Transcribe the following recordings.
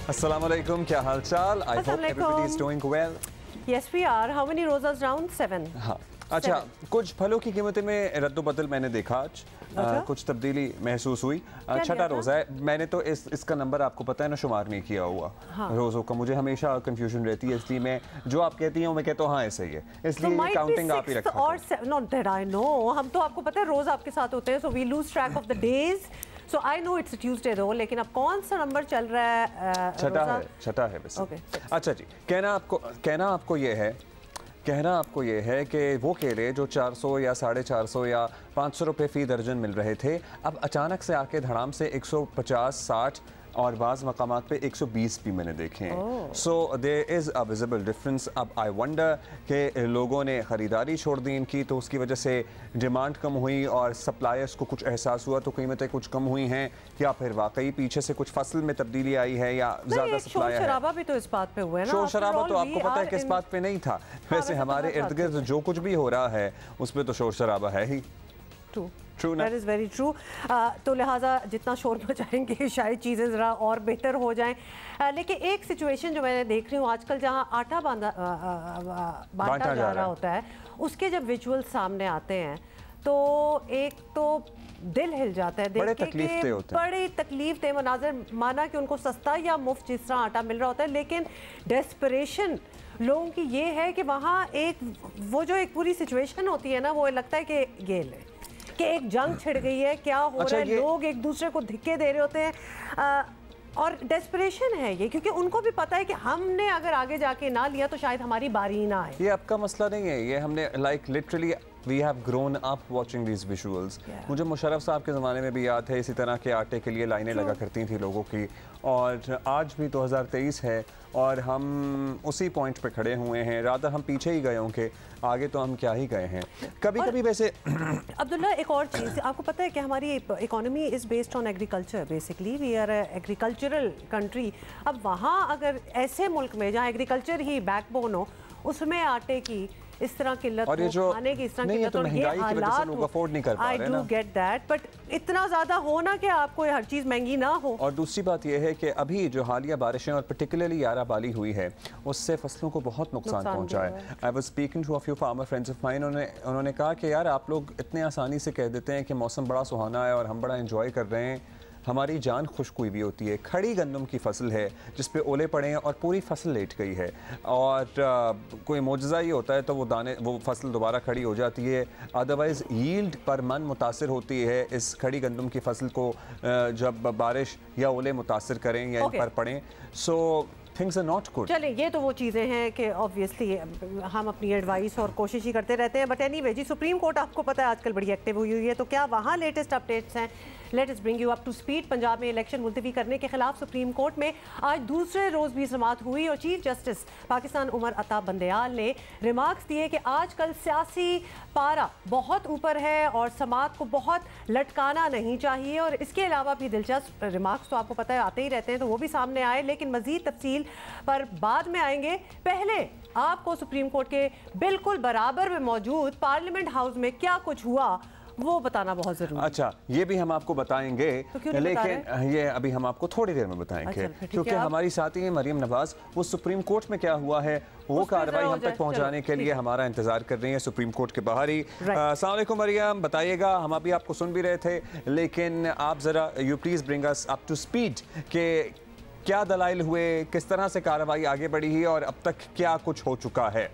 अस्सलाम वालेकुम, क्या हाल चाल? I hope everybody is doing well. Yes we are. How many रोजास डाउन? 7। हाँ, अच्छा, कुछ फलों की कीमतें में रद्द-बदल मैंने देखा आज। कुछ तब्दीली महसूस हुई। छठा रोज़ा है, मैंने तो इसका नंबर आपको पता है ना शुमार नहीं किया हुआ। हाँ। रोज़ों का मुझे हमेशा कंफ्यूजन रहती है, इसलिए मैं जो आप कहती हूँ मैं कहता हूँ हाँ ऐसा ही है, इसलिए काउंटिंग आप ही रखा और नॉट दैट आई नो, हम तो आपको पता है रोज आपके साथ होते हैं, so we lose track of the days. So I know it's Tuesday though, लेकिन अब कौन सा नंबर चल रहा है? छठा है वैसे। अच्छा जी, कहना आपको ये है कि वो केले जो 400 या 450 या 500 रुपये फ़ी दर्जन मिल रहे थे, अब अचानक से आके धड़ाम से 150, 60 और बाज़ मकामात पे 120 भी मैंने देखे हैं। So there is a visible difference. अब आई वंडर कि लोगों ने ख़रीदारी छोड़ दी इनकी, तो उसकी वजह से डिमांड कम हुई और सप्लायर्स को कुछ एहसास हुआ तो कीमतें कुछ कम हुई हैं, या फिर वाकई पीछे से कुछ फसल में तब्दीली आई है या ज़्यादा सप्लाई है। शोर शराबा भी तो इस बात पे हुआ है ना। शोर शराबा तो आपको पता है किस बात पे नहीं था, वैसे हमारे इर्द गिर्द जो कुछ भी हो रहा है उस पर तो शोर शराबा है ही। True, that is very true. तो लिहाजा जितना शोर मचाएंगे शायद चीज़ें ज़रा और बेहतर हो जाएं। लेकिन एक सिचुएशन जो मैं देख रही हूँ आजकल, जहाँ आटा बांटा जा रहा होता है, उसके जब विजुअल सामने आते हैं तो एक तो दिल हिल जाता है देख के, बड़ी तकलीफ दे मनाज़र। माना कि उनको सस्ता या मुफ्त जिस तरह आटा मिल रहा होता है, लेकिन डेस्परेशन लोगों की ये है कि वहाँ वो जो एक पूरी सिचुएशन होती है ना, वो लगता है कि ये ले कि एक जंग छिड़ गई है, क्या हो रहा है, लोग एक दूसरे को धिक्के दे रहे होते हैं और डेस्परेशन है ये, क्योंकि उनको भी पता है कि हमने अगर आगे जाके ना लिया तो शायद हमारी बारी ही ना आए। ये आपका मसला नहीं है, ये हमने literally we have grown up watching these visuals. मुझे मुशर्रफ साहब के ज़माने में भी याद है, इसी तरह के आटे के लिए लाइनें लगा करती थी लोगों की, और आज भी 2023 है और हम उसी पॉइंट पे खड़े हुए हैं। रादर हम पीछे ही गए होंगे, आगे तो हम क्या ही गए हैं। कभी कभी वैसे अब्दुल्ला, एक और चीज़ आपको पता है कि हमारी economy is based on agriculture. Basically we are agricultural country. अब वहाँ अगर ऐसे मुल्क में जहाँ एग्रीकल्चर ही बैकबोन हो, उसमें आटे की इस तरह किल्लत और ये जो खाने की इस तरह किल्लत और ये हालात लोग अफोर्ड नहीं कर पा रहे हैं। I do get that, but इतना ज़्यादा हो ना कि आपको हर चीज़ महंगी ना हो। और दूसरी बात यह है कि अभी जो हालिया बारिशें और पर्टिकुलरली याराबाली हुई है, उससे फसलों को बहुत नुकसान पहुंचा है। I was speaking to a few farmer friends of mine, उन्होंने कहा कि यार आप लोग इतने आसानी से कह देते हैं कि मौसम बड़ा सुहाना है और हम बड़ा एंजॉय कर रहे हैं, हमारी जान खुश्क हुई भी होती है। खड़ी गंदम की फसल है जिस पे ओले पड़े हैं और पूरी फसल लेट गई है, और कोई मौजज़ा ये होता है तो वो फसल दोबारा खड़ी हो जाती है। अदरवाइज़ यील्ड पर मन मुतासर होती है इस खड़ी गंदम की फसल को जब बारिश या ओले मुतासर करें या इन पर पड़ें। So things are not good. चलें, ये तो वो चीज़ें हैं कि ऑब्वियसली हम अपनी एडवाइस और कोशिश ही करते रहते हैं, बट एनीवे जी, सुप्रीम कोर्ट आपको पता है आजकल बड़ी एक्टिव हुई है, तो क्या वहाँ लेटेस्ट अपडेट्स हैं? Let us bring you up to speed. Punjab में इलेक्शन मुलतवी करने के खिलाफ सुप्रीम कोर्ट में आज दूसरे रोज़ भी समाअत हुई और चीफ जस्टिस पाकिस्तान उमर अता बंदयाल ने रिमार्क्स दिए कि आजकल सियासी पारा बहुत ऊपर है और समाअत को बहुत लटकाना नहीं चाहिए। और इसके अलावा भी दिलचस्प रिमार्क्स तो आपको पता है आते ही रहते हैं, तो वो भी सामने आए, लेकिन मजीद तफसील पर बाद में आएंगे। पहले आपको सुप्रीम कोर्ट के बिल्कुल बराबर में मौजूद पार्लियामेंट हाउस में क्या कुछ हुआ वो बताना बहुत जरूरी है। अच्छा, ये भी हम आपको बताएंगे, तो लेकिन ये अभी हम आपको थोड़ी देर में बताएंगे। अच्छा, क्योंकि हमारी साथी है मरियम नवाज, वो सुप्रीम कोर्ट में क्या हुआ है वो कार्रवाई हम तक पहुंचाने के लिए हमारा इंतजार कर रही है सुप्रीम कोर्ट के बाहर ही। अस्सलाम वालेकुम मरियम, बताइएगा, हम अभी आपको सुन भी रहे थे, लेकिन आप जरा you please bring us up to speed के क्या दलाइल हुए, किस तरह से कार्रवाई आगे बढ़ी है और अब तक क्या कुछ हो चुका है।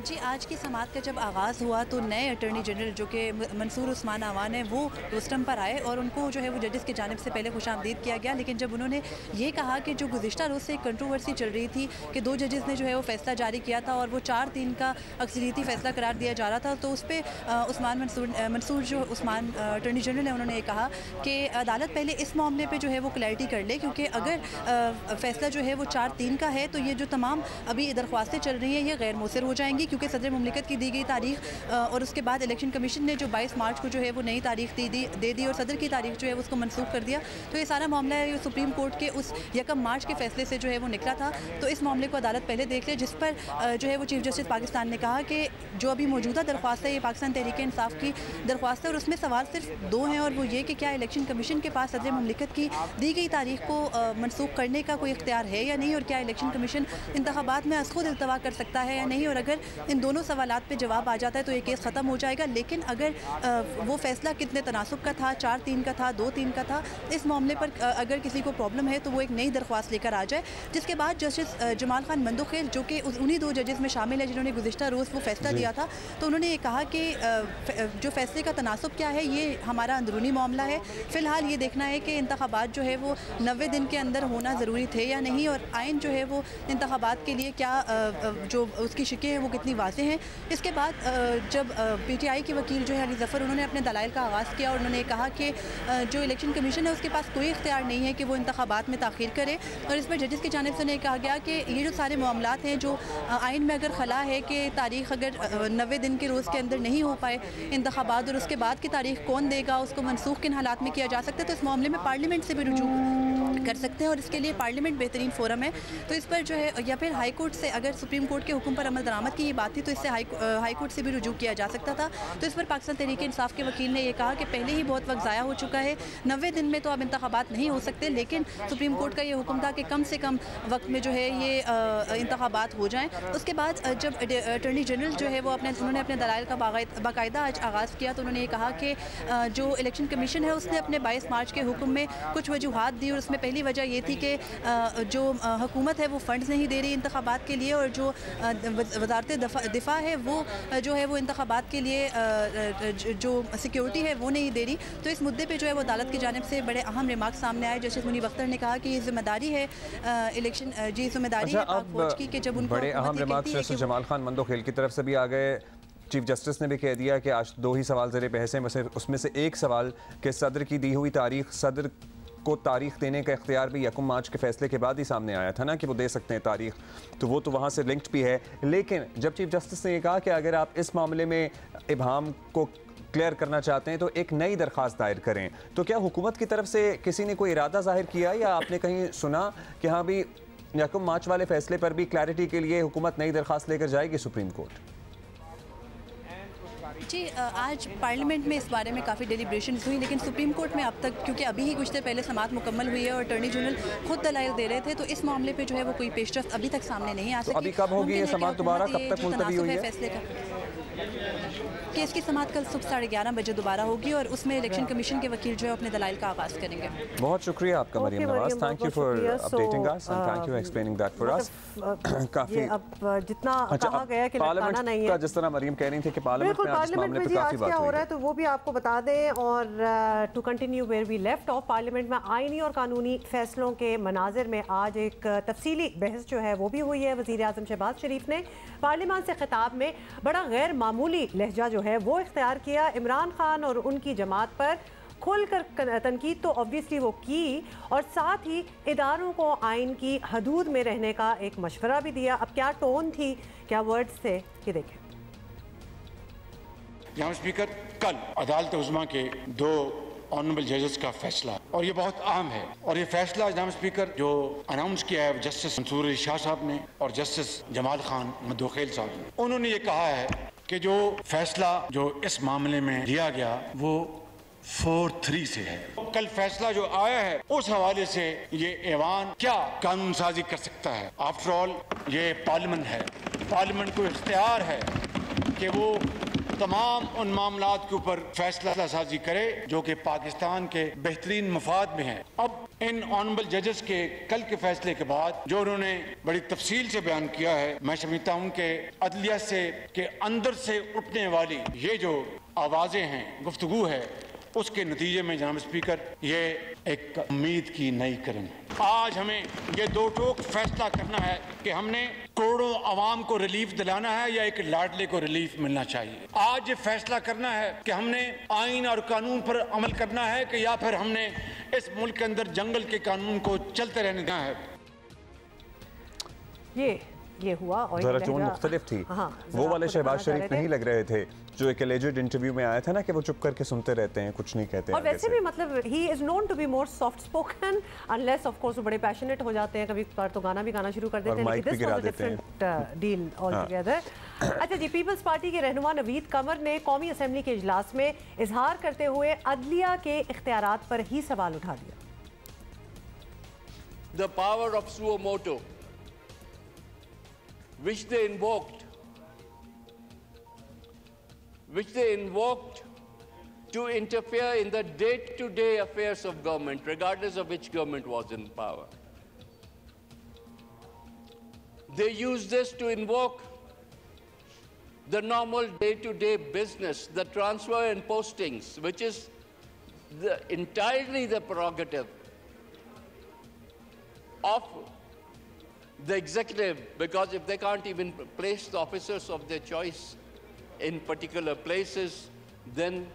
जी, आज की समाअत का जब आगाज़ हुआ तो नए अटॉर्नी जनरल जो कि मंसूर उस्मान आवान है, वो रोस्टम पर आए और उनको जो है वो जजेस की जानिब से पहले खुशामदीद किया गया। लेकिन जब उन्होंने ये कहा कि जो गुज़िश्ता रोज़ से एक कंट्रोवर्सी चल रही थी कि 2 जजेस ने जो है वो फैसला जारी किया था और वो 4-3 का अक्सरियती फैसला करार दिया जा रहा था, तो उस पर मंसूर जो उस्मान अटॉर्नी जनरल है, उन्होंने ये कहा कि अदालत पहले इस मामले पर जो है वो क्लैरिटी कर ले, क्योंकि अगर फैसला जो है वो 4-3 का है तो ये जो तमाम अभी दरख्वास्तें चल रही हैं ये गैर मौसर हो जाएंगी, क्योंकि सदर मुमलिकत की दी गई तारीख और उसके बाद इलेक्शन कमीशन ने जो 22 मार्च को जो है वो नई तारीख दे दी और सदर की तारीख जो है उसको मनसूख कर दिया। तो ये सारा मामला है सुप्रीम कोर्ट के उस 1 मार्च के फैसले से जो है वो निकला था। तो इस मामले को अदालत पहले देख ले, जिस पर जो है वो चीफ जस्टिस पाकिस्तान ने कहा कि जो अभी मौजूदा दरख्वास्त है ये पाकिस्तान तहरीक इंसाफ की दरख्वास्त है और उसमें सवाल सिर्फ 2 हैं, और वो ये कि क्या इलेक्शन कमीशन के पास सदर मुमलिकत की दी गई तारीख को मनसूख करने का कोई इख्तियार है या नहीं, और क्या इलेक्शन कमीशन इंतखाबात में खुद इल्तवा कर सकता है या नहीं। और अगर इन दोनों सवालात पे जवाब आ जाता है तो ये केस ख़त्म हो जाएगा। लेकिन अगर वो फैसला कितने तनासुब का था, 4-3 का था, 2-3 का था, इस मामले पर अगर किसी को प्रॉब्लम है तो वो एक नई दरख्वास्त लेकर आ जाए। जिसके बाद जस्टिस जमाल खान मंदोखेल जो कि उन्हीं 2 जजेस में शामिल है जिन्होंने गुज़िश्ता रोज़ वो फैसला दिया था, तो उन्होंने ये कहा कि जो फैसले का तनासुब क्या है ये हमारा अंदरूनी मामला है। फ़िलहाल ये देखना है कि इंतखाबात जो है वो 90 दिन के अंदर होना ज़रूरी थे या नहीं, और आइन जो है वो इंतखाबात के लिए क्या जो उसकी शिकें हैं वो कितनी वाज़ेह हैं। इसके बाद जब PTI के वकील जो है अली ज़फ़र, उन्होंने अपने दलाइल का आगाज़ किया और उन्होंने कहा कि जो इलेक्शन कमीशन है उसके पास कोई इख्तियार नहीं है कि वो इंतखाबात में ताख़ीर करे। और इस पर जजेस की जानिब से कहा गया कि ये जो सारे मामलात हैं जो आइन में अगर खला है कि तारीख़ अगर 90 दिन के रोज़ के अंदर नहीं हो पाए इंतखाबात और उसके बाद की तारीख़ कौन देगा, उसको मनसूख किन हालात में किया जा सकता है, तो इस मामले में पार्लियामेंट से भी रुजू कर सकते हैं और इसके लिए पार्लियामेंट बेहतरीन फोरम है। तो इस पर जो है या फिर हाई कोर्ट से, अगर सुप्रीम कोर्ट के हुक्म पर अमल दरामद की ये बात थी तो इससे हाई कोर्ट से भी रुजू किया जा सकता था। तो इस पर पाकिस्तान तहरीक इंसाफ के वकील ने यह कहा कि पहले ही बहुत वक्त ज़ाया हो चुका है, 90 दिन में तो अब इंतखाबात नहीं हो सकते, लेकिन सुप्रीम कोर्ट का ये हुक्म था कि कम से कम वक्त में जो है ये इंतखाबात हो जाएँ। उसके बाद जब अटॉर्नी जनरल जो है वो उन्होंने अपने दलाइल का बाकायदा आज आगाज़ किया तो उन्होंने ये कहा कि जो इलेक्शन कमीशन है उसने अपने 22 मार्च के हुक्म में कुछ वजूहात दी और उसमें पहली वजह ये थी कि जो हुकूमत है वो फ़ंड्स नहीं दे रही इंतखाबात के लिए, और जो वज़ारत दिफा है वो जो है वो इंतखाबात के लिए जो सिक्योरिटी है वो नहीं दे रही। तो इस मुद्दे पे जो है वो अदालत की जानिब से बड़े अहम रिमार्क सामने आए। जस्टिस मुनीब अख्तर ने कहा कि ये जिम्मेदारी है इलेक्शन जी जिम्मेदारी है पाक फौज की कि जब उनको बड़े अहम रिमार्क जस्टिस जमाल खान मंदोखेल की तरफ से भी आ गए। चीफ जस्टिस ने भी कह दिया कि आज 2 ही सवाल ज़ेर बहस हैं, वैसे उसमें से एक सवाल कि सदर की दी हुई तारीख, सदर को तारीख देने का इख्तियार भी 1 मार्च के फैसले के बाद ही सामने आया था ना कि वो दे सकते हैं तारीख, तो वो तो वहाँ से लिंक्ड भी है। लेकिन जब चीफ जस्टिस ने ये कहा कि अगर आप इस मामले में इबहम को क्लियर करना चाहते हैं तो एक नई दरख्वास्त दायर करें, तो क्या हुकूमत की तरफ से किसी ने कोई इरादा जाहिर किया या आपने कहीं सुना कि हाँ भी 1 मार्च वाले फैसले पर भी क्लैरिटी के लिए हुकूमत नई दरख्वास्त लेकर जाएगी सुप्रीम कोर्ट? जी आज पार्लियामेंट में इस बारे में काफ़ी डेलिब्रेशन हुई, लेकिन सुप्रीम कोर्ट में अब तक क्योंकि अभी ही कुछ देर पहले समाअत मुकम्मल हुई है और अटॉर्नी जनरल खुद दलाइल दे रहे थे, तो इस मामले पे जो है वो कोई पेशरफ्त अभी तक सामने नहीं आ सकी। तो अभी कब होगी ये समाअत दोबारा, कब तक मुलतवी हुई है फैसले का? केस की समाअत कल सुबह 11:30 बजे दोबारा होगी और उसमें इलेक्शन कमीशन के वकील जो है अपने दलाइल का आगाज़ करेंगे। बहुत शुक्रिया आपका Maryam Nawaz, thank you for updating us and thank you explaining that for us. काफी अब जितना कहा गया कि लटकाना नहीं है, जिस तरह मरियम कह रही थी कि पार्लियामेंट में आज इस मामले पे काफी बात हो रहा है तो वो भी आपको बता दें। और to continue where we left off, parliament में आईनी और कानूनी फैसलों के मनाजिर में आज एक तफसीली बहस जो है वो भी हुई है। वज़ीर आज़म शहबाज शरीफ ने पार्लियामान से खिताब में बड़ा गैर मामूली लहजा जो है वो इख्तियार किया। इमरान खान और उनकी जमात पर खुलकर तनकीद तो ऑब्वियसली वो की और साथ ही इदारों को आइन की हदूद में रहने का एक मशवरा भी दिया। अब क्या टोन थी, क्या वर्ड्स थे, ये देखें। जनाब स्पीकर, कल अदालत उज़्मा के 2 ऑनरेबल जजेस का फैसला, और ये बहुत अहम है, और ये फैसला जनाब स्पीकर जो अनाउंस किया है जस्टिस मंसूर अली शाह साहब ने और जस्टिस जमाल खान मंदोखेल साहब ने, उन्होंने ये कहा है कि जो फैसला जो इस मामले में दिया गया वो 4-3 से है। कल फैसला जो आया है उस हवाले से ये ऐवान क्या कानून साजी कर सकता है? आफ्टर ऑल ये पार्लियामेंट है, पार्लियामेंट को इख्तियार है कि वो तमाम उन मामलात के ऊपर फैसला साजी करे जो कि पाकिस्तान के बेहतरीन मफाद में है। अब इन ऑनरेबल जजेस के कल के फैसले के बाद जो उन्होंने बड़ी तफसील से बयान किया है, मैं समझता हूँ कि अदलिया से के अंदर से उठने वाली ये जो आवाज़ें हैं, गुफ्तगू है, उसके नतीजे में जनाब स्पीकर ये एक उम्मीद की नई किरण है। आज हमें ये 2 टोक फैसला करना है कि हमने करोड़ों आवाम को रिलीफ दिलाना है या एक लाडले को रिलीफ मिलना चाहिए। आज ये फैसला करना है कि हमने आइन और कानून पर अमल करना है कि या फिर हमने इस मुल्क के अंदर जंगल के कानून को चलते रहने देना है। ये ये हुआ और जरा टोन मुख्तलिफ थी। वो वाले शहबाज शरीफ नहीं लग रहे थे जो एक एलिजेड इंटरव्यू में आया था ना कि वो चुप करके सुनते रहते हैं, कुछ नहीं कहते हैं। और वैसे भी मतलब ही is known to be more soft spoken unless of course वो बड़े पैशनेट हो जाते हैं, कभी कभार तो गाना भी गाना शुरू कर देते हैं, लेकिन this was a different deal all together. अच्छा जी, पीपल्स पार्टी के रहनुमा नवीद कमर ने कौमी असेंबली के इजलास में इजहार करते हुए अदलिया के इख्तियारात पर ही सवाल उठा दिया। The power of suo motu, which they invoked to interfere in the day-to-day affairs of government, regardless of which government was in power. They used this to invoke the normal day-to-day business, the transfer and postings, which is entirely the prerogative of the executive, because if they can't even place the officers of their choice in particular places, then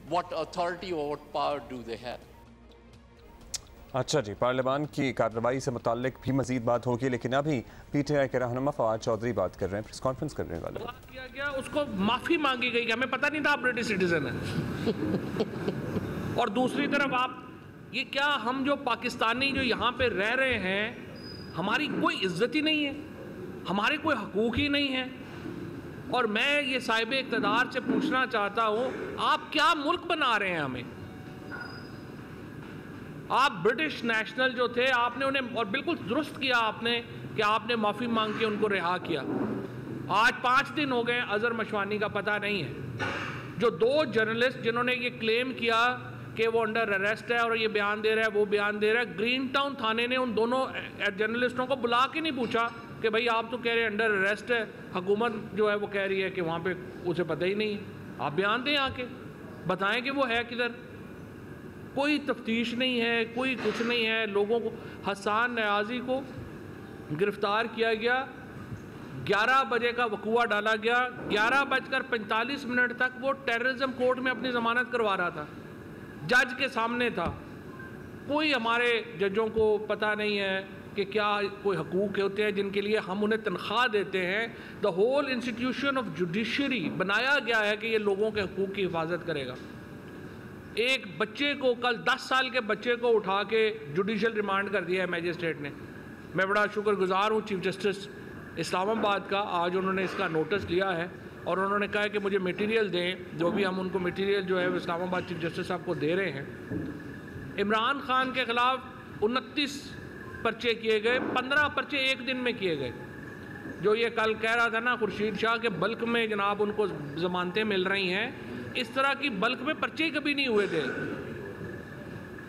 what authority or what power do they have? अच्छा जी, पार्लियामान की कार्रवाई से मुताल्लिक भी मजीद बात होगी, लेकिन अभी PTI के रहनुमा फवाद चौधरी बात कर रहे हैं, प्रेस कॉन्फ्रेंस करने वाले। किया गया, उसको माफी मांगी गई, हमें पता नहीं था आप ब्रिटिश सिटीजन हैं। और दूसरी तरफ आप ये क्या, हम जो पाकिस्तानी जो यहाँ पे रह रहे हैं, हमारी कोई इज्जत ही नहीं है, हमारे कोई हकूक ही नहीं है। और मैं ये साहिब इक़्तिदार से पूछना चाहता हूँ, आप क्या मुल्क बना रहे हैं हमें? आप ब्रिटिश नेशनल जो थे, आपने उन्हें, और बिल्कुल दुरुस्त किया आपने कि आपने माफ़ी मांग के उनको रिहा किया। आज 5 दिन हो गए, अजहर मशवानी का पता नहीं है। जो 2 जर्नलिस्ट जिन्होंने ये क्लेम किया कि वो अंडर अरेस्ट है और ये बयान दे रहा है, वो बयान दे रहा है, ग्रीन टाउन थाने ने उन दोनों जर्नलिस्टों को बुला के नहीं पूछा कि भाई आप तो कह रहे हैं अंडर अरेस्ट है, हुकूमत जो है वो कह रही है कि वहाँ पे उसे पता ही नहीं, आप बयान दें आके, बताएं कि वो है किधर। कोई तफ्तीश नहीं है, कोई कुछ नहीं है। लोगों को, हसन न्याजी को गिरफ्तार किया गया, 11 बजे का वकूआ डाला गया, 11:45 तक वो टेररिज्म कोर्ट में अपनी ज़मानत करवा रहा था, जज के सामने था। कोई हमारे जजों को पता नहीं है कि क्या कोई हकूक़ होते हैं जिनके लिए हम उन्हें तनख्वाह देते हैं। The whole institution of judiciary बनाया गया है कि ये लोगों के हकूक़ की हिफाजत करेगा। एक बच्चे को, कल 10 साल के बच्चे को उठा के जुडिशल रिमांड कर दिया है मैजिस्ट्रेट ने। मैं बड़ा शुक्रगुजार हूँ चीफ जस्टिस इस्लामाबाद का, आज उन्होंने इसका नोटिस लिया है और उन्होंने कहा है कि मुझे मटेरियल दें, जो भी हम उनको मटेरियल जो है इस्लामाबाद चीफ जस्टिस साहब को दे रहे हैं। इमरान खान के ख़िलाफ़ 29 पर्चे किए गए, 15 पर्चे एक दिन में किए गए। जो ये कल कह रहा था ना खुर्शीद शाह के बल्क में जनाब उनको ज़मानतें मिल रही हैं, इस तरह की बल्क में पर्चे कभी नहीं हुए थे।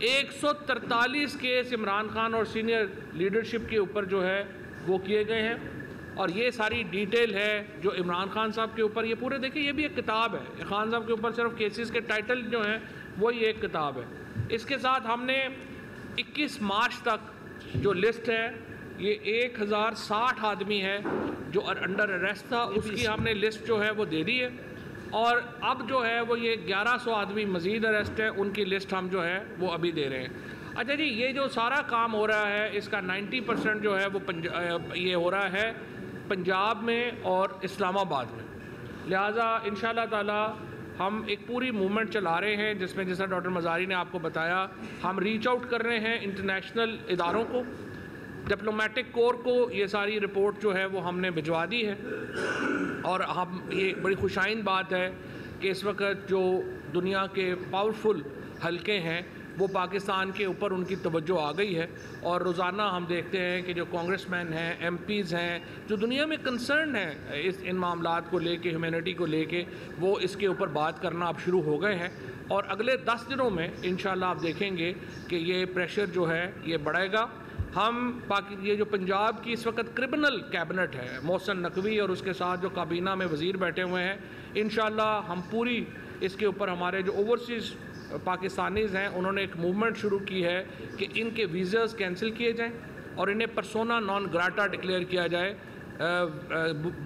143 केस इमरान खान और सीनियर लीडरशिप के ऊपर जो है वो किए गए हैं। और ये सारी डिटेल है जो इमरान खान साहब के ऊपर, ये पूरे देखिए, ये भी एक किताब है। खान साहब के ऊपर सिर्फ केसेस के टाइटल जो हैं वो ये एक किताब है। इसके साथ हमने 21 मार्च तक जो लिस्ट है, ये 1060 आदमी है जो अंडर अरेस्ट था, उसकी हमने लिस्ट जो है वो दे दी है। और अब जो है वो ये 1100 आदमी मज़ीद अरेस्ट है, उनकी लिस्ट हम जो है वो अभी दे रहे हैं। अच्छा जी, ये जो सारा काम हो रहा है इसका 90% जो है वो ये हो रहा है पंजाब में और इस्लामाबाद में। लिहाजा इंशाअल्लाह ताला हम एक पूरी मूवमेंट चला रहे हैं जिसमें, जैसा डॉक्टर मज़ारी ने आपको बताया, हम रीच आउट कर रहे हैं इंटरनेशनल इदारों को, डिप्लोमेटिक कोर को ये सारी रिपोर्ट जो है वो हमने भिजवा दी है। और हम, ये बड़ी खुशाइन बात है कि इस वक्त जो दुनिया के पावरफुल हलके हैं वो पाकिस्तान के ऊपर उनकी तवज्जो आ गई है। और रोज़ाना हम देखते हैं कि जो कांग्रेसमैन हैं, एमपीज़ हैं, जो दुनिया में कंसर्न हैं इन मामलात को लेके, ह्यूमैनिटी को लेके, वो इसके ऊपर बात करना अब शुरू हो गए हैं। और अगले 10 दिनों में इंशाअल्लाह आप देखेंगे कि ये प्रेशर जो है ये बढ़ेगा। हम ये जो पंजाब की इस वक्त क्रिमिनल कैबिनेट है, मोहसिन नकवी और उसके साथ जो काबीना में वज़ीर बैठे हुए हैं, इंशाअल्लाह हम पूरी इसके ऊपर, हमारे जो ओवरसीज़ पाकिस्तानीज़ हैं उन्होंने एक मूवमेंट शुरू की है कि इनके वीज़ास कैंसिल किए जाएं और इन्हें पर्सोना नॉन ग्राटा डिक्लेयर किया जाए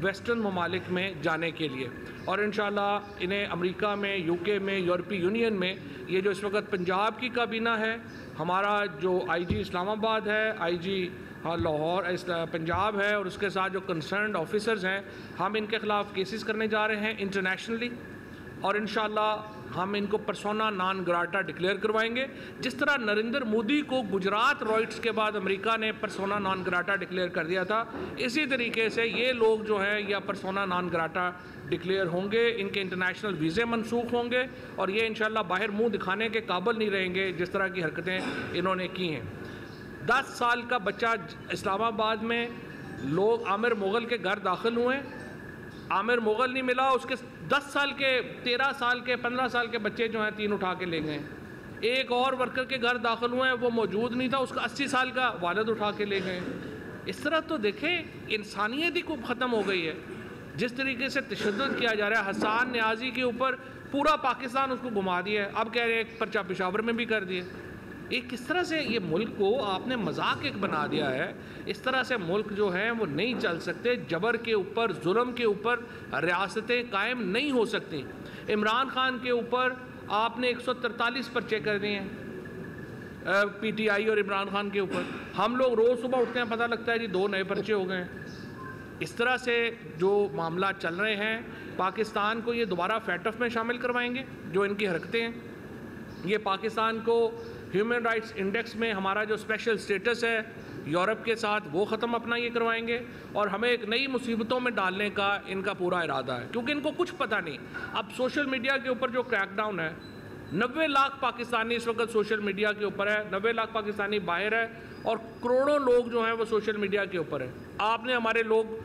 वेस्टर्न ममालिक में जाने के लिए। और इंशाअल्लाह इन्हें अमेरिका में, यूके में, यूरोपीय यूनियन में, ये जो इस वक्त पंजाब की काबीना है, हमारा जो आईजी इस्लामाबाद है, आईजी लाहौर पंजाब है और उसके साथ जो कंसर्न्ड ऑफिसर्स हैं, हम इनके ख़िलाफ़ केसेस करने जा रहे हैं इंटरनेशनली, और इंशाल्लाह हम इनको पर्सोना नॉन ग्राटा डिक्लेयर करवाएंगे। जिस तरह नरेंद्र मोदी को गुजरात रॉयट्स के बाद अमेरिका ने पर्सोना नॉन ग्राटा डिक्लेयर कर दिया था, इसी तरीके से ये लोग जो हैं या पर्सोना नॉन ग्राटा डिक्लेयर होंगे, इनके इंटरनेशनल वीज़े मनसूख होंगे और ये इंशाल्लाह बाहर मुंह दिखाने के काबिल नहीं रहेंगे जिस तरह की हरकतें इन्होंने की हैं। 10 साल का बच्चा इस्लामाबाद में लोग आमिर मुग़ल के घर दाखिल हुए, आमिर मुग़ल नहीं मिला, उसके 10 साल के 13 साल के 15 साल के बच्चे जो हैं 3 उठा के ले गए। एक और वर्कर के घर दाखिल हुए हैं, वो मौजूद नहीं था, उसका 80 साल का वालिद उठा के ले गए। इस तरह तो देखें इंसानियत ही खूब ख़त्म हो गई है। जिस तरीके से तशद्दुद किया जा रहा है, हसन न्याजी के ऊपर पूरा पाकिस्तान उसको घुमा दिया है, अब कह रहे हैं एक पर्चा पेशावर में भी कर दिए। ये किस तरह से ये मुल्क को आपने मजाक एक बना दिया है। इस तरह से मुल्क जो है वो नहीं चल सकते। जबर के ऊपर, जुल्म के ऊपर रियासतें कायम नहीं हो सकती। इमरान खान के ऊपर आपने 143 पर्चे कर दिए हैं, PTI और इमरान खान के ऊपर। हम लोग रोज़ सुबह उठते हैं, पता लगता है जी 2 नए पर्चे हो गए हैं। इस तरह से जो मामला चल रहे हैं, पाकिस्तान को ये दोबारा फैटफ में शामिल करवाएंगे जो इनकी हरकतें हैं। ये पाकिस्तान को ह्यूमन राइट्स इंडेक्स में हमारा जो स्पेशल स्टेटस है यूरोप के साथ वो ख़त्म अपना ये करवाएंगे और हमें एक नई मुसीबतों में डालने का इनका पूरा इरादा है, क्योंकि इनको कुछ पता नहीं। अब सोशल मीडिया के ऊपर जो क्रैकडाउन है, 90 लाख पाकिस्तानी इस वक्त सोशल मीडिया के ऊपर है, 90 लाख पाकिस्तानी बाहर है और करोड़ों लोग जो हैं वो सोशल मीडिया के ऊपर है। आपने हमारे लोग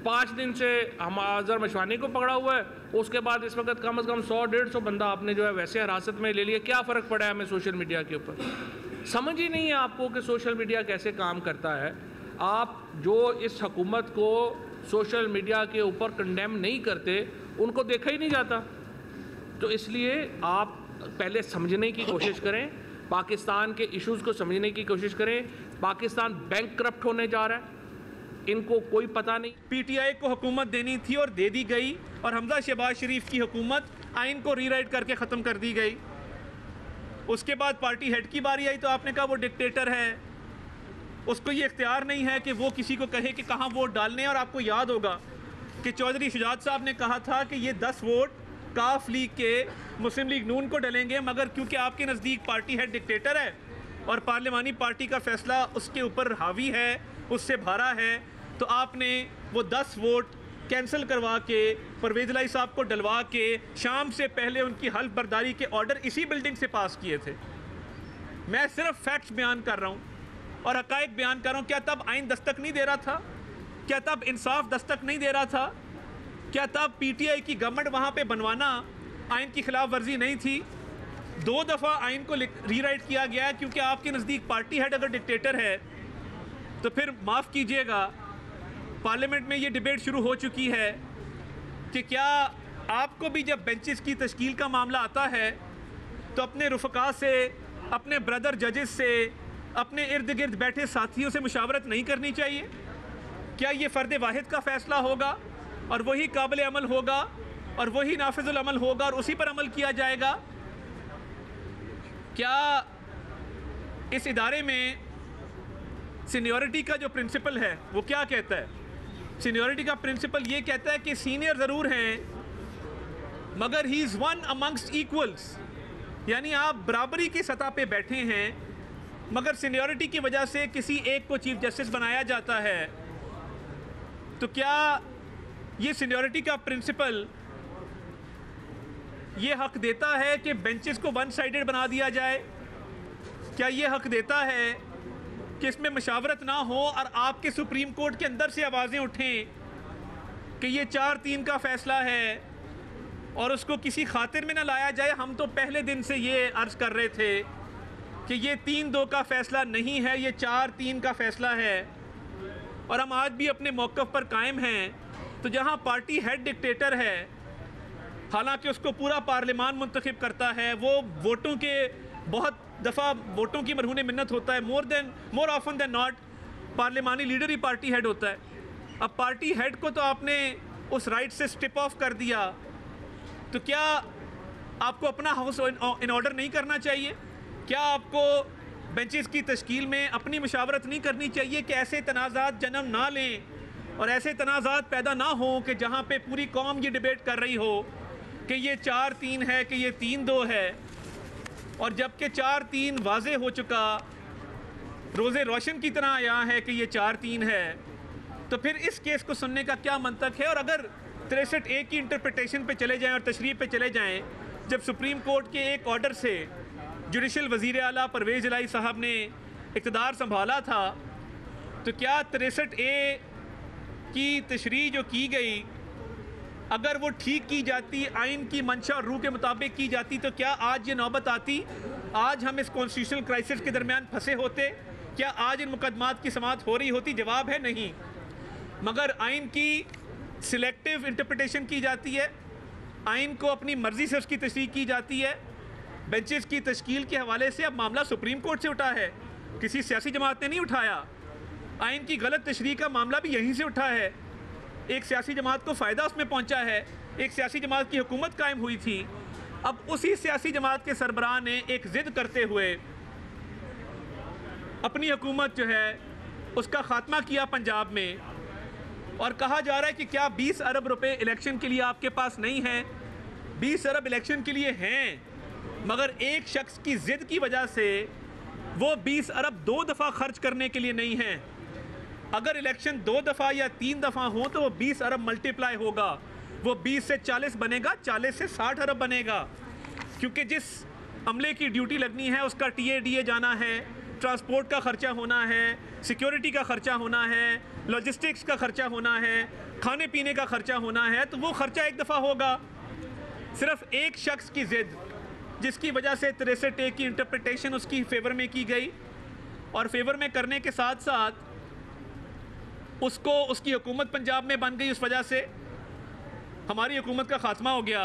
5 दिन से हम अजहर मशवानी को पकड़ा हुआ है, उसके बाद इस वक्त कम से कम 100-150 बंदा आपने जो है वैसे हिरासत में ले लिया। क्या फ़र्क पड़ा है हमें सोशल मीडिया के ऊपर? समझ ही नहीं है आपको कि सोशल मीडिया कैसे काम करता है। आप जो इस हुकूमत को सोशल मीडिया के ऊपर कंडेम नहीं करते, उनको देखा ही नहीं जाता। तो इसलिए आप पहले समझने की कोशिश करें, पाकिस्तान के इश्यूज़ को समझने की कोशिश करें। पाकिस्तान बैंकक्रप्ट होने जा रहा है, इनको कोई पता नहीं। PTI को हुकूमत देनी थी और दे दी गई, और हमजा शहबाज शरीफ की हुकूमत आइन को रीराइट करके ख़त्म कर दी गई। उसके बाद पार्टी हेड की बारी आई तो आपने कहा वो डिक्टेटर है, उसको ये इख्तियार नहीं है कि वो किसी को कहे कि कहाँ वोट डालने हैं। और आपको याद होगा कि चौधरी शुजात साहब ने कहा था कि ये 10 वोट काफ लीग के मुस्लिम लीग नून को डलेंगे, मगर क्योंकि आपके नज़दीक पार्टी हेड डिक्टेटर है और पार्लिमानी पार्टी का फैसला उसके ऊपर हावी है, उससे भरा है, तो आपने वो 10 वोट कैंसिल करवा के परवेज़ इलाही साहब को डलवा के शाम से पहले उनकी हल्फ बर्दारी के ऑर्डर इसी बिल्डिंग से पास किए थे। मैं सिर्फ फैक्ट्स बयान कर रहा हूँ और हक़ाइक़ बयान कर रहा हूँ। क्या तब आइन दस्तक नहीं दे रहा था? क्या तब इंसाफ दस्तक नहीं दे रहा था? क्या तब PTI की गवर्नमेंट वहाँ पे बनवाना आइन की खिलाफ वर्जी नहीं थी? 2 दफ़ा आइन को रीराइट किया गया क्योंकि आपके नज़दीक पार्टी हेड अगर डिक्टेटर है तो फिर माफ़ कीजिएगा, पार्लियामेंट में ये डिबेट शुरू हो चुकी है कि क्या आपको भी जब बेंचेस की तश्कील का मामला आता है तो अपने रुफ़का से, अपने ब्रदर जजेस से, अपने इर्द गिर्द बैठे साथियों से मुशावरत नहीं करनी चाहिए? क्या ये फ़र्द वाहिद का फ़ैसला होगा और वही काबिल अमल होगा और वही नाफिजुल अमल होगा और उसी पर अमल किया जाएगा? क्या इस इदारे में सीनियरिटी का जो प्रिंसिपल है वो क्या कहता है? सीनियरिटी का प्रिंसिपल ये कहता है कि सीनियर ज़रूर हैं मगर he is one amongst equals, यानी आप बराबरी की सतह पे बैठे हैं मगर सीनियरिटी की वजह से किसी एक को चीफ जस्टिस बनाया जाता है। तो क्या ये सीनियरिटी का प्रिंसिपल ये हक देता है कि बेंचेस को वन साइडेड बना दिया जाए? क्या ये हक देता है कि इसमें मशावरत ना हो और आपके सुप्रीम कोर्ट के अंदर से आवाज़ें उठें कि ये 4-3 का फ़ैसला है और उसको किसी खातिर में ना लाया जाए? हम तो पहले दिन से ये अर्ज़ कर रहे थे कि ये 3-2 का फ़ैसला नहीं है, ये 4-3 का फ़ैसला है और हम आज भी अपने मौक़िफ़ पर कायम हैं। तो जहाँ पार्टी हेड डिक्टेटर है, हालांकि उसको पूरा पार्लिमान मुंतखब करता है, वो वोटों के बहुत दफ़ा वोटों की मरहून मिन्नत होता है, मोर ऑफन देन नॉट पार्लिमानी लीडर ही पार्टी हेड होता है। अब पार्टी हेड को तो आपने उस राइट से स्टिप ऑफ कर दिया, तो क्या आपको अपना हाउस इन ऑर्डर नहीं करना चाहिए? क्या आपको बेंचेस की तश्कील में अपनी मुशावरत नहीं करनी चाहिए कि ऐसे तनाज़ात जन्म ना लें और ऐसे तनाज़ात पैदा ना हों कि जहाँ पे पूरी कौम ये डिबेट कर रही हो कि ये 4-3 है कि ये 3-2 है, और जबकि 4-3 वाज़े हो चुका, रोज़े रोशन की तरह आया है कि ये 4-3 है, तो फिर इस केस को सुनने का क्या मंतक है? और अगर 63A की इंटरप्रिटेशन पे चले जाएं और तशरीह पे चले जाएं, जब सुप्रीम कोर्ट के एक ऑर्डर से जुडिशल वज़ीर आला परवेज़ इलाही साहब ने इक़्तिदार संभाला था, तो क्या 63A की तशरीह जो की गई, अगर वो ठीक की जाती, आइन की मंशा और रूह के मुताबिक की जाती, तो क्या आज ये नौबत आती? आज हम इस कॉन्स्टिट्यूशनल क्राइसिस के दरमियान फंसे होते? क्या आज इन मुकदमात की समाअत हो रही होती? जवाब है नहीं। मगर आइन की सिलेक्टिव इंटरप्रिटेशन की जाती है, आइन को अपनी मर्ज़ी से उसकी तशरीह की जाती है। बेंचेस की तश्कील के हवाले से अब मामला सुप्रीम कोर्ट से उठा है, किसी सियासी जमात ने नहीं उठाया। आइन की गलत तशरीह का मामला भी यहीं से उठा है। एक सियासी जमात को फ़ायदा उसमें पहुंचा है, एक सियासी जमात की हुकूमत कायम हुई थी। अब उसी सियासी जमात के सरबराह ने एक ज़िद करते हुए अपनी हुकूमत जो है उसका ख़ात्मा किया पंजाब में, और कहा जा रहा है कि क्या 20 अरब रुपए इलेक्शन के लिए आपके पास नहीं हैं? 20 अरब इलेक्शन के लिए हैं, मगर एक शख्स की ज़िद की वजह से वो 20 अरब 2 दफ़ा खर्च करने के लिए नहीं हैं। अगर इलेक्शन 2 दफ़ा या 3 दफ़ा हो तो वो 20 अरब मल्टीप्लाई होगा, वो 20 से 40 बनेगा, 40 से 60 अरब बनेगा, क्योंकि जिस अमले की ड्यूटी लगनी है उसका TADA जाना है, ट्रांसपोर्ट का ख़र्चा होना है, सिक्योरिटी का ख़र्चा होना है, लॉजिस्टिक्स का ख़र्चा होना है, खाने पीने का ख़र्चा होना है, तो वो ख़र्चा एक दफ़ा होगा। सिर्फ एक शख्स की ज़िद जिसकी वजह से 63A की इंटरप्रिटेशन उसकी फेवर में की गई, और फेवर में करने के साथ साथ उसको उसकी हुकूमत पंजाब में बन गई, उस वजह से हमारी हुकूमत का ख़ात्मा हो गया।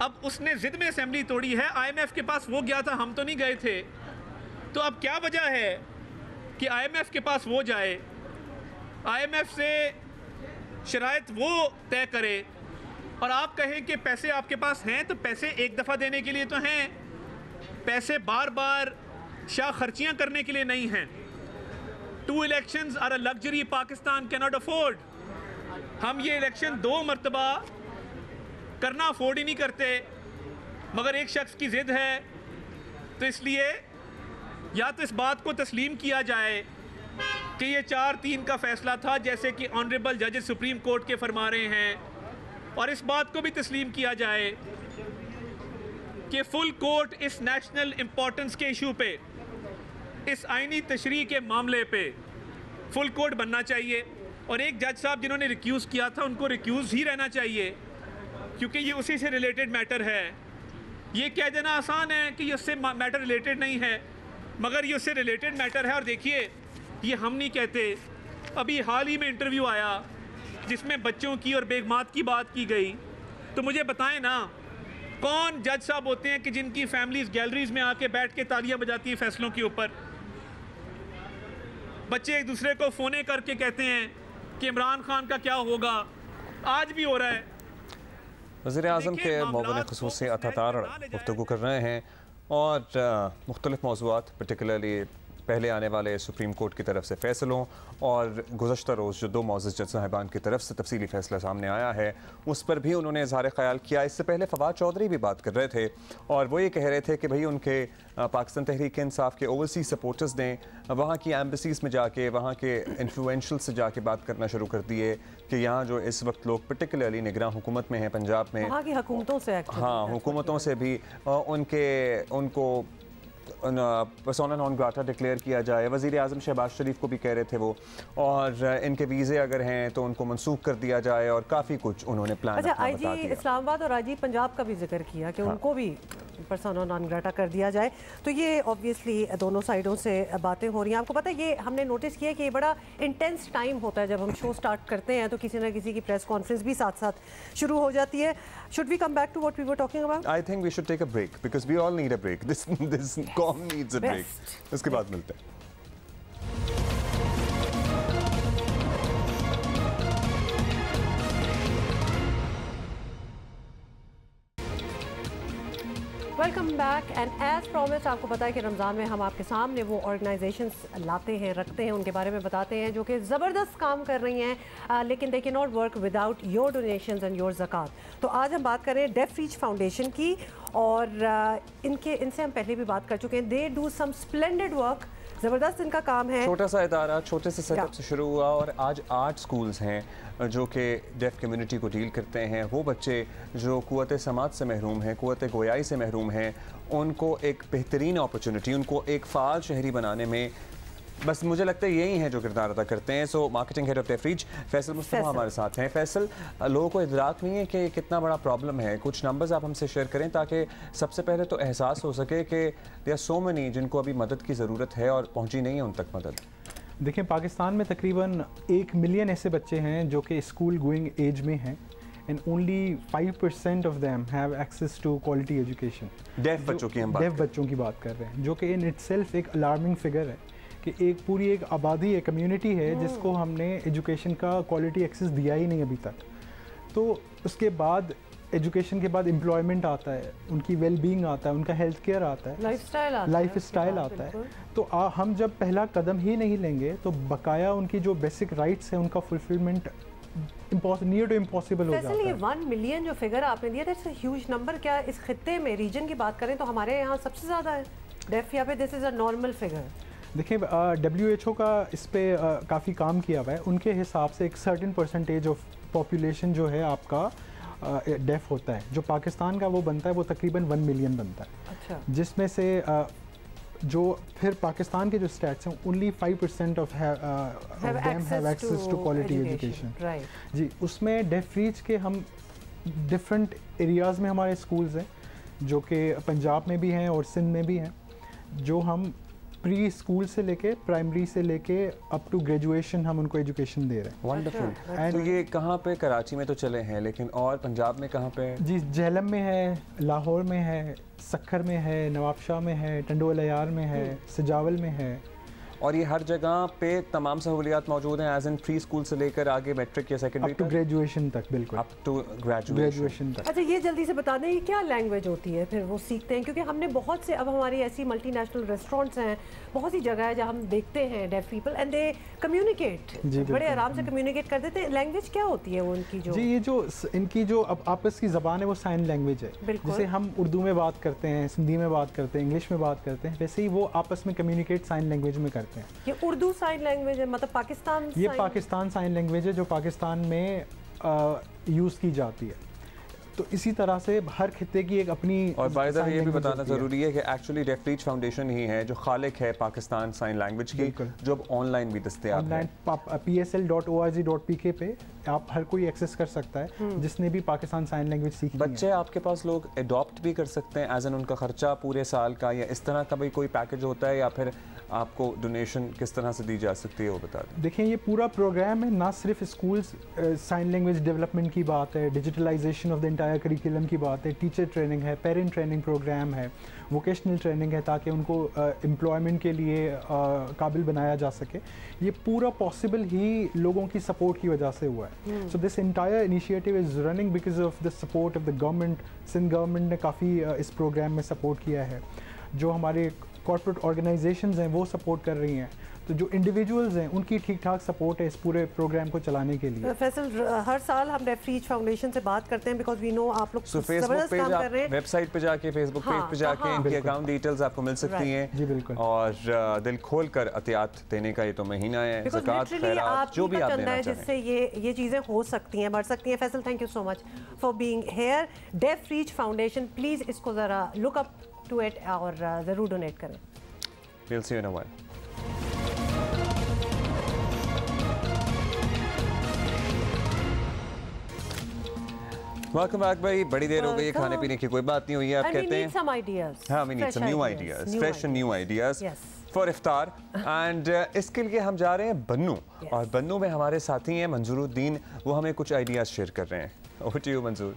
अब उसने ज़िद में असेंबली तोड़ी है। IMF के पास वो गया था, हम तो नहीं गए थे। तो अब क्या वजह है कि IMF के पास वो जाए, IMF से शराइत वो तय करे, और आप कहें कि पैसे आपके पास हैं, तो पैसे एक दफ़ा देने के लिए तो हैं, पैसे बार बार शाह खर्चियाँ करने के लिए नहीं हैं। 2 elections are a luxury Pakistan cannot afford। हम ये इलेक्शन 2 मरतबा करना अफोर्ड ही नहीं करते, मगर एक शख्स की ज़िद है, तो इसलिए या तो इस बात को तस्लीम किया जाए कि ये 4-3 का फ़ैसला था, जैसे कि ऑनरेबल जजेस सुप्रीम कोर्ट के फरमा रहे हैं, और इस बात को भी तस्लीम किया जाए कि फुल कोर्ट इस नेशनल इम्पोर्टेंस के इशू पे, इस आइनी तशरीह के मामले पे फुल कोर्ट बनना चाहिए, और एक जज साहब जिन्होंने रिक्यूज़ किया था उनको रिक्यूज़ ही रहना चाहिए, क्योंकि ये उसी से रिलेटेड मैटर है। ये कह देना आसान है कि ये उससे मैटर रिलेटेड नहीं है, मगर ये उससे रिलेटेड मैटर है। और देखिए, ये हम नहीं कहते, अभी हाल ही में इंटरव्यू आया जिसमें बच्चों की और बेगमात की बात की गई, तो मुझे बताएं ना, कौन जज साहब होते हैं कि जिनकी फैमिलीज गैलरीज में आके बैठ के तालियां बजाती है फैसलों के ऊपर? बच्चे एक दूसरे को फ़ोने करके कहते हैं कि इमरान खान का क्या होगा। आज भी हो रहा है। वज़ीर आज़म के मौज़ून ख़ुसूसी अतातार गुफ्तगू कर रहे हैं, और मुख्तलिफ़ मौज़ूआत पर्टिकुलरली पहले आने वाले सुप्रीम कोर्ट की तरफ से फ़ैसलों, और गुज़श्ता रोज़ जो 2 मौज़ूद जज साहिबान की तरफ से तफसीली फ़ैसला सामने आया है उस पर भी उन्होंने इज़हार ख़याल किया। इससे पहले फवाद चौधरी भी बात कर रहे थे, और वो ये कह रहे थे कि भाई उनके पाकिस्तान तहरीक इंसाफ के ओवरसीज सपोर्टर्स ने वहाँ की एम्बेसीज़ में जाके, वहाँ के इन्फ्लुएंशल से जाके बात करना शुरू कर दिए कि यहाँ जो इस वक्त लोग पर्टिकुलरली निगरान हुकूमत में हैं पंजाब में, वहाँ की हुकूमतों से, हाँ हुकूमतों से भी उनको पर्सोना नॉन ग्राटा डिक्लेयर किया जाए। वज़ीर आज़म शहबाज शरीफ को भी कह रहे थे वो, और इनके वीज़े अगर हैं तो उनको मनसूख कर दिया जाए, और काफ़ी कुछ उन्होंने प्लान अच्छा, IG इस्लामाबाद और IG पंजाब का भी जिक्र किया कि उनको भी पर्सोना नॉन ग्राटा कर दिया जाए। तो ये ऑब्वियसली दोनों साइडों से बातें हो रही हैं। आपको पता है, ये हमने नोटिस किया कि ये बड़ा इंटेंस टाइम होता है जब हम शो स्टार्ट करते हैं, तो किसी ना किसी की प्रेस कॉन्फ्रेंस भी साथ साथ शुरू हो जाती है। Should we come back to what we were talking about? I think we should take a break, because we all need a break. This कॉम नीड्स अ ब्रेक। उसके बाद मिलते हैं। Welcome back and as promise आपको पता है कि रमज़ान में हम आपके सामने वो ऑर्गेनाइजेशंस लाते हैं, रखते हैं, उनके बारे में बताते हैं जो कि ज़बरदस्त काम कर रही हैं, लेकिन they can not work without your donations and your ज़कात। तो आज हम बात कर रहे हैं डेफ रीच फाउंडेशन की और इनसे हम पहले भी बात कर चुके हैं। They do some splendid work, ज़बरदस्त इनका काम है। छोटा सा इदारा छोटे से सेटअप से शुरू हुआ और आज 8 स्कूल्स हैं जो कि डेफ कम्युनिटी को डील करते हैं। वो बच्चे जो क़ुव्वत समात से महरूम हैं, क़ुव्वत गोयाई से महरूम हैं, उनको एक बेहतरीन अपॉर्चुनिटी, उनको एक फ़ाल शहरी बनाने में बस मुझे लगता है यही है जो किरदार अदा करते हैं। So marketing head of deaf reach Faisal Mustafa हमारे साथ हैं। फैसल, लोगों को इदराक नहीं है कि कितना बड़ा प्रॉब्लम है, कुछ नंबर्स आप हमसे शेयर करें ताकि सबसे पहले तो एहसास हो सके कि देयर आर सो मेनी जिनको अभी मदद की ज़रूरत है और पहुंची नहीं है उन तक मदद। देखिए, पाकिस्तान में तकरीबन 1 मिलियन ऐसे बच्चे हैं जो कि स्कूल गोइंग एज में हैं and only 5% of them have access to quality education। Deaf बच्चों की हम बात डेफ बच्चों की बात कर रहे हैं, जो कि इन इटसेल्फ एक अलार्मिंग फिगर है कि एक पूरी एक आबादी, एक कम्युनिटी है जिसको हमने एजुकेशन का क्वालिटी एक्सेस दिया ही नहीं अभी तक। तो उसके बाद एजुकेशन के बाद एम्प्लॉयमेंट आता है, उनकी वेलबींग आता है, उनका हेल्थ केयर आता है, लाइफ स्टाइल आता है। तो हम जब पहला कदम ही नहीं लेंगे तो बकाया उनकी जो बेसिक राइट्स हैं उनका फुलफिलमेंट नियर टू इम्पॉसिबल हो जाता है। ये 1 मिलियन जो फिगर आपने दिया, दैट्स अ ह्यूज नंबर। क्या इस खित्ते में, रीजन की बात करें तो हमारे यहाँ सबसे ज़्यादा है डेफ या पे this is a normal figure? देखिए, WHO का इस पर काफ़ी काम किया हुआ है। उनके हिसाब से एक सर्टेन परसेंटेज ऑफ पॉपुलेशन जो है आपका डेफ होता है। जो पाकिस्तान का वो बनता है वो तकरीबन 1 मिलियन बनता है। अच्छा। जिसमें से जो फिर पाकिस्तान के जो स्टैट्स हैं only 5% of them have access to quality education. जी, उसमें डेफ रीच के हम डिफरेंट एरियाज़ में हमारे स्कूल्स हैं जो कि पंजाब में भी हैं और सिंध में भी हैं, जो हम प्री स्कूल से लेके प्राइमरी से लेके अप टू ग्रेजुएशन हम उनको एजुकेशन दे रहे हैं। वंडरफुल। तो ये कहाँ पे? कराची में तो चले हैं, लेकिन और पंजाब में कहाँ पे? जी, झेलम में है, लाहौर में है, सक्खर में है, नवाबशाह में है, टंडोल अयार में है, सजावल में है। और ये हर जगह पे तमाम सहूलियात मौजूद हैं, एज इन प्री स्कूल से लेकर आगे मैट्रिक या सेकेंडरी अप टू ग्रेजुएशन तक। बिल्कुल, अप टू ग्रेजुएशन तक। अच्छा, ये जल्दी से बता दें ये क्या लैंग्वेज होती है, फिर वो सीखते हैं? क्योंकि हमने बहुत से, अब हमारी ऐसी मल्टीनेशनल रेस्टोरेंट्स हैं, बहुत सी जगह है जहाँ हम देखते हैं deaf people and they communicate, बड़े आराम से कम्युनिकेट कर देते हैं। लैंग्वेज क्या होती है वो उनकी? जो जी, ये जो इनकी जो अब आपस की ज़बान है वो साइन लैंग्वेज है। जैसे हम उर्दू में बात करते हैं, सिंधी में बात करते हैं, इंग्लिश में बात करते हैं, वैसे ही वो आपस में कम्युनिकेट साइन लैंग्वेज में करते हैं। ये उर्दू साइन लैंग्वेज है, मतलब पाकिस्तान, ये पाकिस्तान साइन लैंग्वेज है जो पाकिस्तान में यूज़ की जाती है। तो इसी तरह से हर खित्ते की एक अपनी। और बाय द वे ये भी बताना ज़रूरी है कि एक्चुअली डेफ रीच फाउंडेशन ही है जो खालिक है पाकिस्तान साइन लैंग्वेज की, जो अब ऑनलाइन भी दस्तयाब है। PSL.org.pk पे आप हर कोई एक्सेस कर सकता है जिसने भी पाकिस्तान साइन लैंग्वेज सीखी। बच्चे आपके पास लोग अडॉप्ट भी कर सकते हैं, एज एन उनका खर्चा पूरे साल का, या इस तरह का भी कोई पैकेज होता है, या फिर आपको डोनेशन किस तरह से दी जा सकती है वो बता दें। देखिए, ये पूरा प्रोग्राम है, ना सिर्फ स्कूल्स साइन लैंग्वेज डेवलपमेंट की बात है, digitalisation of the entire curriculum की बात है, टीचर ट्रेनिंग है, पेरेंट ट्रेनिंग प्रोग्राम है, वोकेशनल ट्रेनिंग है ताकि उनको एम्प्लॉयमेंट के लिए काबिल बनाया जा सके। ये पूरा पॉसिबल ही लोगों की सपोर्ट की वजह से हुआ है। So this entire initiative is running because of the support of the government. Sindh government ने काफ़ी इस प्रोग्राम में सपोर्ट किया है, जो हमारे कॉर्पोरेट ऑर्गेनाइजेशंस हैं वो सपोर्ट कर रही हैं, तो जो इंडिविजुअल्स हैं उनकी ठीक ठाक सपोर्ट है इस पूरे प्रोग्राम को चलाने के लिए। फैसल, हर साल हम डेफ रीच फाउंडेशन से बात करते हैं बिकॉज वी नो आप लोग जबरदस्त काम कर रहे हैं। वेबसाइट पे जाके, फेसबुक पेज पे जाके इनकी अकाउंट डिटेल्स आपको मिल सकती हैं। जी बिल्कुल। और दिल खोल कर अतियात देने का ये तो महीना है, ज़कात, खैरात, जो भी आप देना चाहें, जिससे ये चीज़ें हो सकती हैं, बढ़ सकती हैं। Faisal, thank you so much for being here. Deaf reach foundation, please इसको ज़रा लुक अप टू इट और ज़रूर डोनेट करें। We'll see you in a while. Welcome back भाई, बड़ी देर हो गई, खाने पीने की कोई बात नहीं हुई है। आप कहते हैं हाँ, we need some new ideas, fresh and new ideas for iftar and इसके लिए हम जा रहे हैं बन्नू, और बन्नू में हमारे साथी हैं मंजूरुद्दीन, वो हमें कुछ आइडियाज शेयर कर रहे हैं। Over to you, मंजूर।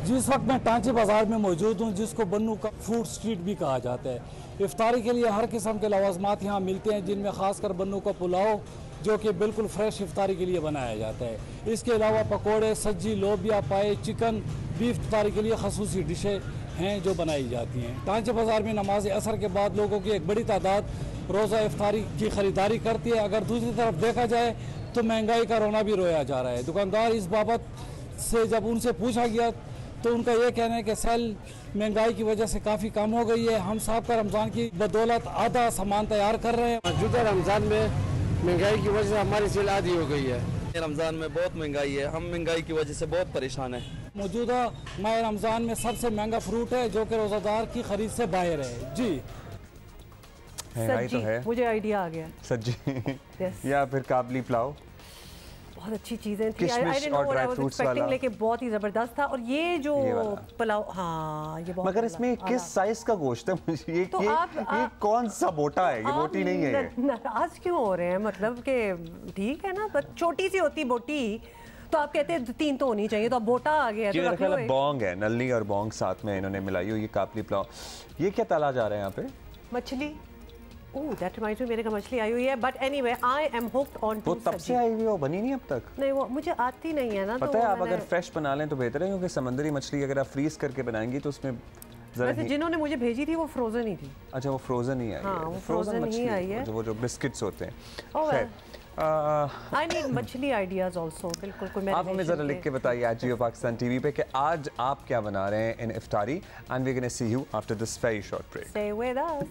जिस वक्त मैं टांचे बाज़ार में मौजूद हूँ, जिसको बन्नू का फूड स्ट्रीट भी कहा जाता है, इफ्तारी के लिए हर किस्म के लवाजमात यहाँ मिलते हैं, जिनमें ख़ासकर बन्नू का पुलाव जो कि बिल्कुल फ्रेश इफ्तारी के लिए बनाया जाता है। इसके अलावा पकोड़े, सब्जी, लोबिया, पाए, चिकन, बीफ इफ्तारी के लिए खसूसी डिशें हैं जो बनाई जाती हैं। टांचे बाज़ार में नमाज असर के बाद लोगों की एक बड़ी तादाद रोज़ा इफ्तारी की ख़रीदारी करती है। अगर दूसरी तरफ देखा जाए तो महंगाई का रोना भी रोया जा रहा है। दुकानदार इस बाबत से जब उनसे पूछा गया तो उनका ये कहना है कि सेल महंगाई की वजह से काफ़ी कम हो गई है। हम साहब का रमज़ान की बदौलत आधा सामान तैयार कर रहे हैं। मौजूदा रमज़ान में महंगाई की वजह से हमारी सेल आधी हो गई है। रमज़ान में बहुत महंगाई है, हम महंगाई की वजह से बहुत परेशान हैं। मौजूदा माह रमज़ान में सबसे महंगा फ्रूट है जो कि रोज़ादार की खरीद से बाहर है। जी तो है, मुझे आइडिया आ गया। सब्जी या फिर काबली पुलाव, बहुत अच्छी चीजें थी। लेकिन बहुत ही जबरदस्त था। और ये जो पुलाव, हाँ ये बहुत, मगर इसमें किस साइज का गोश्त है? मुझे ये कौन सा बोटा है? ये बोटी नहीं है। नाराज क्यों हो रहे हैं? मतलब कि ठीक है ना, छोटी सी होती बोटी तो आप कहते हैं 3 तो होनी चाहिए, तो अब बोटा आ गया। ये मेरा बोंग है, नल्ली और बोंग साथ में इन्होंने मिलाई हुई। ये काबली पुलाव, ये क्या तला जा रहा है यहाँ पे? मछली। ओह दैट रिमाइंड्स मी, मेरे का मछली आई हुई है। But anyway I am hooked on to. तब से आई हुई है, वो बनी नहीं अब तक? नहीं, वो मुझे आती नहीं है ना। पता है, आप अगर फ्रेश बना लें तो बेहतर है, क्योंकि समंदरी मछली अगर आप फ्रीज करके बनाएंगी तो उसमें वैसे जिन्होंने मुझे भेजी थी वो फ्रोजन ही थी। अच्छा, वो फ्रोजन ही आई है। हाँ, वो फ्रोजन ही आई है, वो जो बिस्किट्स होते हैं। खैर, I need मछली आइडियाज आल्सो। बिल्कुल, कोई आप हमें जरा लिख के बताइए आज जियो पाकिस्तान टीवी पे कि आज आप क्या बना रहे हैं इन इफ्तारी। And we gonna see you after this very short break. Stay with us.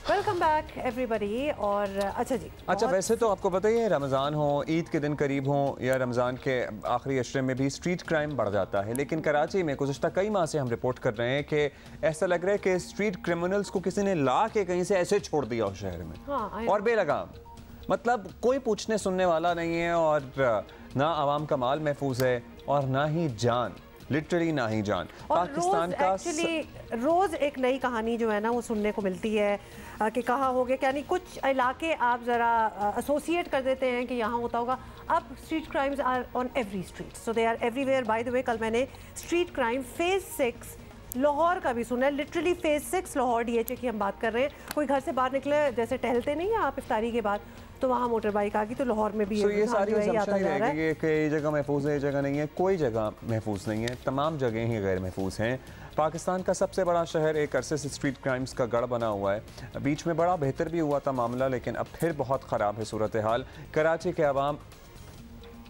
Welcome back everybody. और अच्छा जी, अच्छा वैसे तो आपको पता ही है, रमज़ान हो, ईद के दिन करीब हो या रमज़ान के आखिरी अशरे में भी स्ट्रीट क्राइम बढ़ जाता है। लेकिन कराची में गुज़श्ता कई माह से हम रिपोर्ट कर रहे हैं कि ऐसा लग रहा है कि स्ट्रीट क्रिमिनल्स को किसी ने ला के कहीं से ऐसे छोड़ दिया हो शहर में। हाँ, और बेलगाम, मतलब कोई पूछने सुनने वाला नहीं है। और ना आवाम का माल महफूज है और ना ही जान, लिटरली ना ही जान। पाकिस्तान का रोज एक नई कहानी जो है ना वो सुनने को मिलती है कि कहाँ हो गया, यानी कुछ इलाके आप ज़रा एसोसिएट कर देते हैं कि यहाँ होता होगा। अब street crimes are on every street, so they are everywhere. By the way, कल मैंने स्ट्रीट क्राइम फेज 6 लाहौर का भी सुना है। लिटरली फेज 6 लाहौर DHA की हम बात कर रहे हैं। कोई घर से बाहर निकले, जैसे टहलते नहीं है आप इफ्तारी के बाद, तो वहाँ मोटर बाइक आ गई, तो लाहौर में भी ये सारी आता जा रहा है कि ये जगह महफूज है, ये जगह नहीं है। कोई जगह महफूज नहीं है, तमाम जगह ही गैर महफूज हैं। पाकिस्तान का सबसे बड़ा शहर एक अरसे से स्ट्रीट क्राइम्स का गढ़ बना हुआ है। बीच में बड़ा बेहतर भी हुआ था मामला, लेकिन अब फिर बहुत ख़राब है सूरत हाल। कराची के अवाम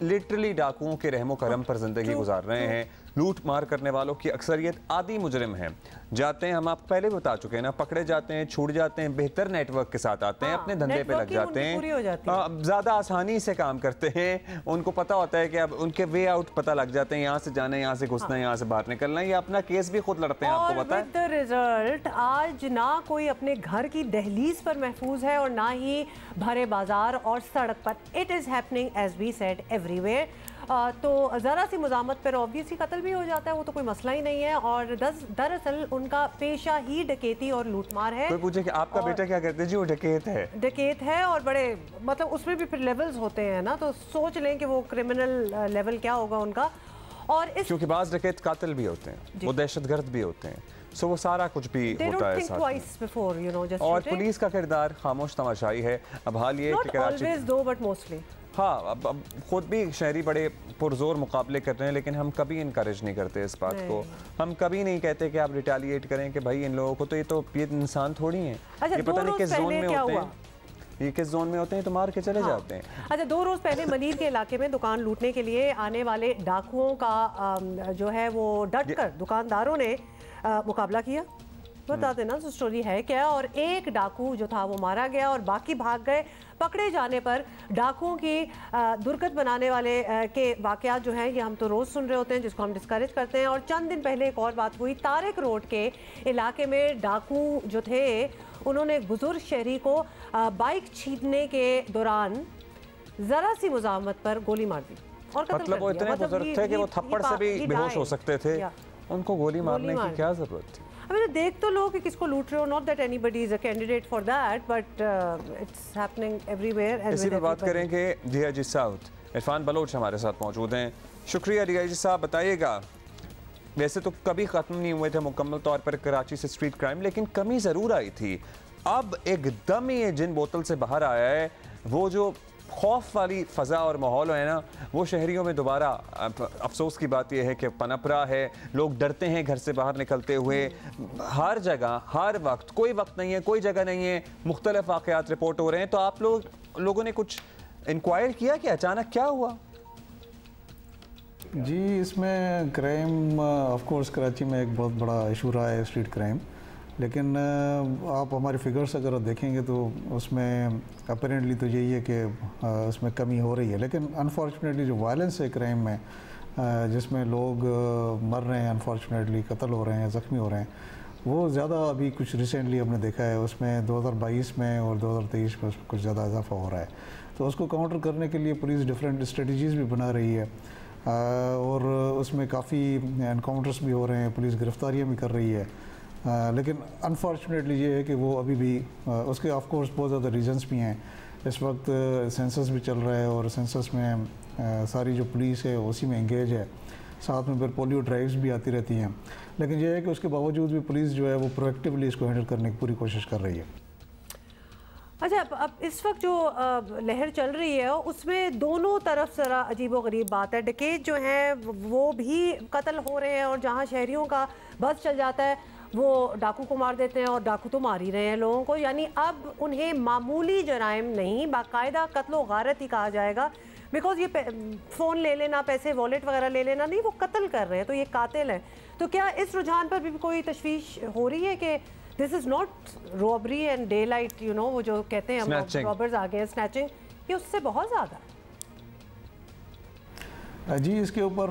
लिटरली डाकुओं के रहमो करम पर ज़िंदगी गुजार रहे हैं। लूट मार करने वालों की अक्सरियत आदि मुजरिम हैं। जाते हैं, हम आप पहले बता चुके हैं ना, पकड़े जाते हैं, छूट जाते हैं, बेहतर नेटवर्क के साथ आते हैं, अपने धंधे पे लग जाते हैं, ज़्यादा आसानी से काम करते हैं। उनको पता होता है कि अब उनके वे आउट पता लग जाते हैं, यहाँ से जाना है, यहाँ से घुसना है, यहाँ से बाहर निकलना है। ये अपना केस भी खुद लड़ते हैं, आपको पता है। रिजल्ट आज ना कोई अपने घर की दहलीज पर महफूज है और ना ही भरे बाजार और सड़क पर। It is happening as we said everywhere. तो ज़रा सी मुज़ामत पर ऑब्वियसली कत्ल भी हो जाता है, वो तो कोई मसला ही नहीं है। और दरअसल उनका पेशा ही डकैती और लूटमार है। कोई पूछे कि आपका बेटा क्या करते हैं? जी वो डकैत है। डकैत है, और बड़े मतलब उसमें भी फिर लेवल्स होते हैं ना, तो सोच लें कि वो क्रिमिनल लेवल क्या होगा उनका। और इस क्योंकि बाज़ डकैत कातिल भी होते हैं, वो दहशतगर्द भी होते हैं, सो वो सारा कुछ भी होता है साथ में। और पुलिस का किरदार खामोश तमाशाई है। अब हाल ये कि कराची, हाँ, अब खुद भी शहरी बड़े पुरजोर मुकाबले कर रहे हैं, लेकिन हम कभी इनकरेज नहीं करते इस बात को। हम कभी नहीं कहते कि आप रिटेलिएट करें कि भाई इन लोगों को तो ये इंसान थोड़ी हैं। अच्छा, ये पता नहीं किस जोन में होते हैं, ये किस जोन में होते हैं, तो मार के चले जाते हैं। अच्छा, 2 रोज़ पहले मनीर के इलाके में दुकान लूटने के लिए आने वाले डाकुओं का जो है वो डटकर दुकानदारों ने मुकाबला किया। बता देना तो स्टोरी है क्या। और एक डाकू जो था वो मारा गया और बाकी भाग गए। पकड़े जाने पर डाकुओं की दुर्गत बनाने वाले के वाकयात जो हैं ये हम तो रोज़ सुन रहे होते हैं, जिसको हम डिस्करेज करते हैं। और चंद दिन पहले एक और बात हुई, तारिक रोड के इलाके में डाकू जो थे उन्होंने एक बुजुर्ग शहरी को बाइक छीनने के दौरान ज़रा सी मुज़ाहमत पर गोली मार दी और कत्ल मतलब वो इतने बुजुर्ग थे कि वो थप्पड़ से भी बेहोश हो सकते थे, उनको गोली मारने की क्या ज़रूरत थी? I देख तो लो कि किसको लूट रहे हो, not that anybody is a candidate for that, but it's happening everywhere. इसी पे बात करेंगे DIG साउथ इरफान बलोच हमारे साथ मौजूद हैं। शुक्रिया DIG साहब, बताइएगा वैसे तो कभी ख़त्म नहीं हुए थे मुकम्मल तौर पर कराची से स्ट्रीट क्राइम, लेकिन कमी ज़रूर आई थी। अब एकदम ही ये जिन बोतल से बाहर आया है वो जो खौफ वाली फ़ज़ा और माहौल है ना, वो शहरियों में दोबारा अफसोस की बात यह है कि पनप रहा है। लोग डरते हैं घर से बाहर निकलते हुए। हर जगह हर वक्त, कोई वक्त नहीं है, कोई जगह नहीं है, मुख्तलिफ वाक़यात रिपोर्ट हो रहे हैं। तो आप लोगों ने कुछ इंक्वायर किया कि अचानक क्या हुआ? जी, इसमें क्राइम ऑफ कोर्स कराची में एक बहुत बड़ा इशू रहा है, स्ट्रीट क्राइम। लेकिन आप हमारे फिगर्स अगर देखेंगे तो उसमें अपेरेंटली तो यही है कि उसमें कमी हो रही है। लेकिन अनफॉर्चुनेटली जो वायलेंस है क्राइम में, जिसमें लोग मर रहे हैं, अनफॉर्चुनेटली कत्ल हो रहे हैं, ज़ख्मी हो रहे हैं, वो ज़्यादा अभी कुछ रिसेंटली हमने देखा है। उसमें 2022 में और 2023 में उसमें कुछ ज़्यादा इजाफा हो रहा है। तो उसको काउंटर करने के लिए पुलिस डिफरेंट स्ट्रेटजीज़ भी बना रही है और उसमें काफ़ी एनकाउंटर्स भी हो रहे हैं, पुलिस गिरफ्तारियाँ भी कर रही है। लेकिन अनफॉर्चुनेटली ये है कि वो अभी भी उसके ऑफ कोर्स बहुत ज़्यादा रीजंस भी हैं। इस वक्त सेंसस भी चल रहा है और सेंसस में सारी जो पुलिस है उसी में एंगेज है। साथ में फिर पोलियो ड्राइव्स भी आती रहती हैं। लेकिन यह है कि उसके बावजूद भी पुलिस जो है वो प्रोएक्टिवली इसको हैंडल करने की पूरी कोशिश कर रही है। अच्छा, अब इस वक्त जो लहर चल रही है उसमें दोनों तरफ ज़रा अजीबोगरीब बात है। डकैत जो हैं वो भी कत्ल हो रहे हैं और जहाँ शहरियों का बस चल जाता है वो डाकू को मार देते हैं और डाकू तो मार ही रहे हैं लोगों को। यानी अब उन्हें मामूली जराइम नहीं, बाकायदा कत्ल व गारत ही कहा जाएगा। बिकॉज ये फ़ोन ले लेना, पैसे वॉलेट वगैरह ले लेना नहीं, वो कत्ल कर रहे हैं, तो ये कातिल हैं। तो क्या इस रुझान पर भी कोई तशवीश हो रही है कि this is not robbery and day light, you know, वो जो कहते हैं हम रॉबर्स आ गए हैं, स्नैचिंग, ये उससे बहुत ज़्यादा है? जी, इसके ऊपर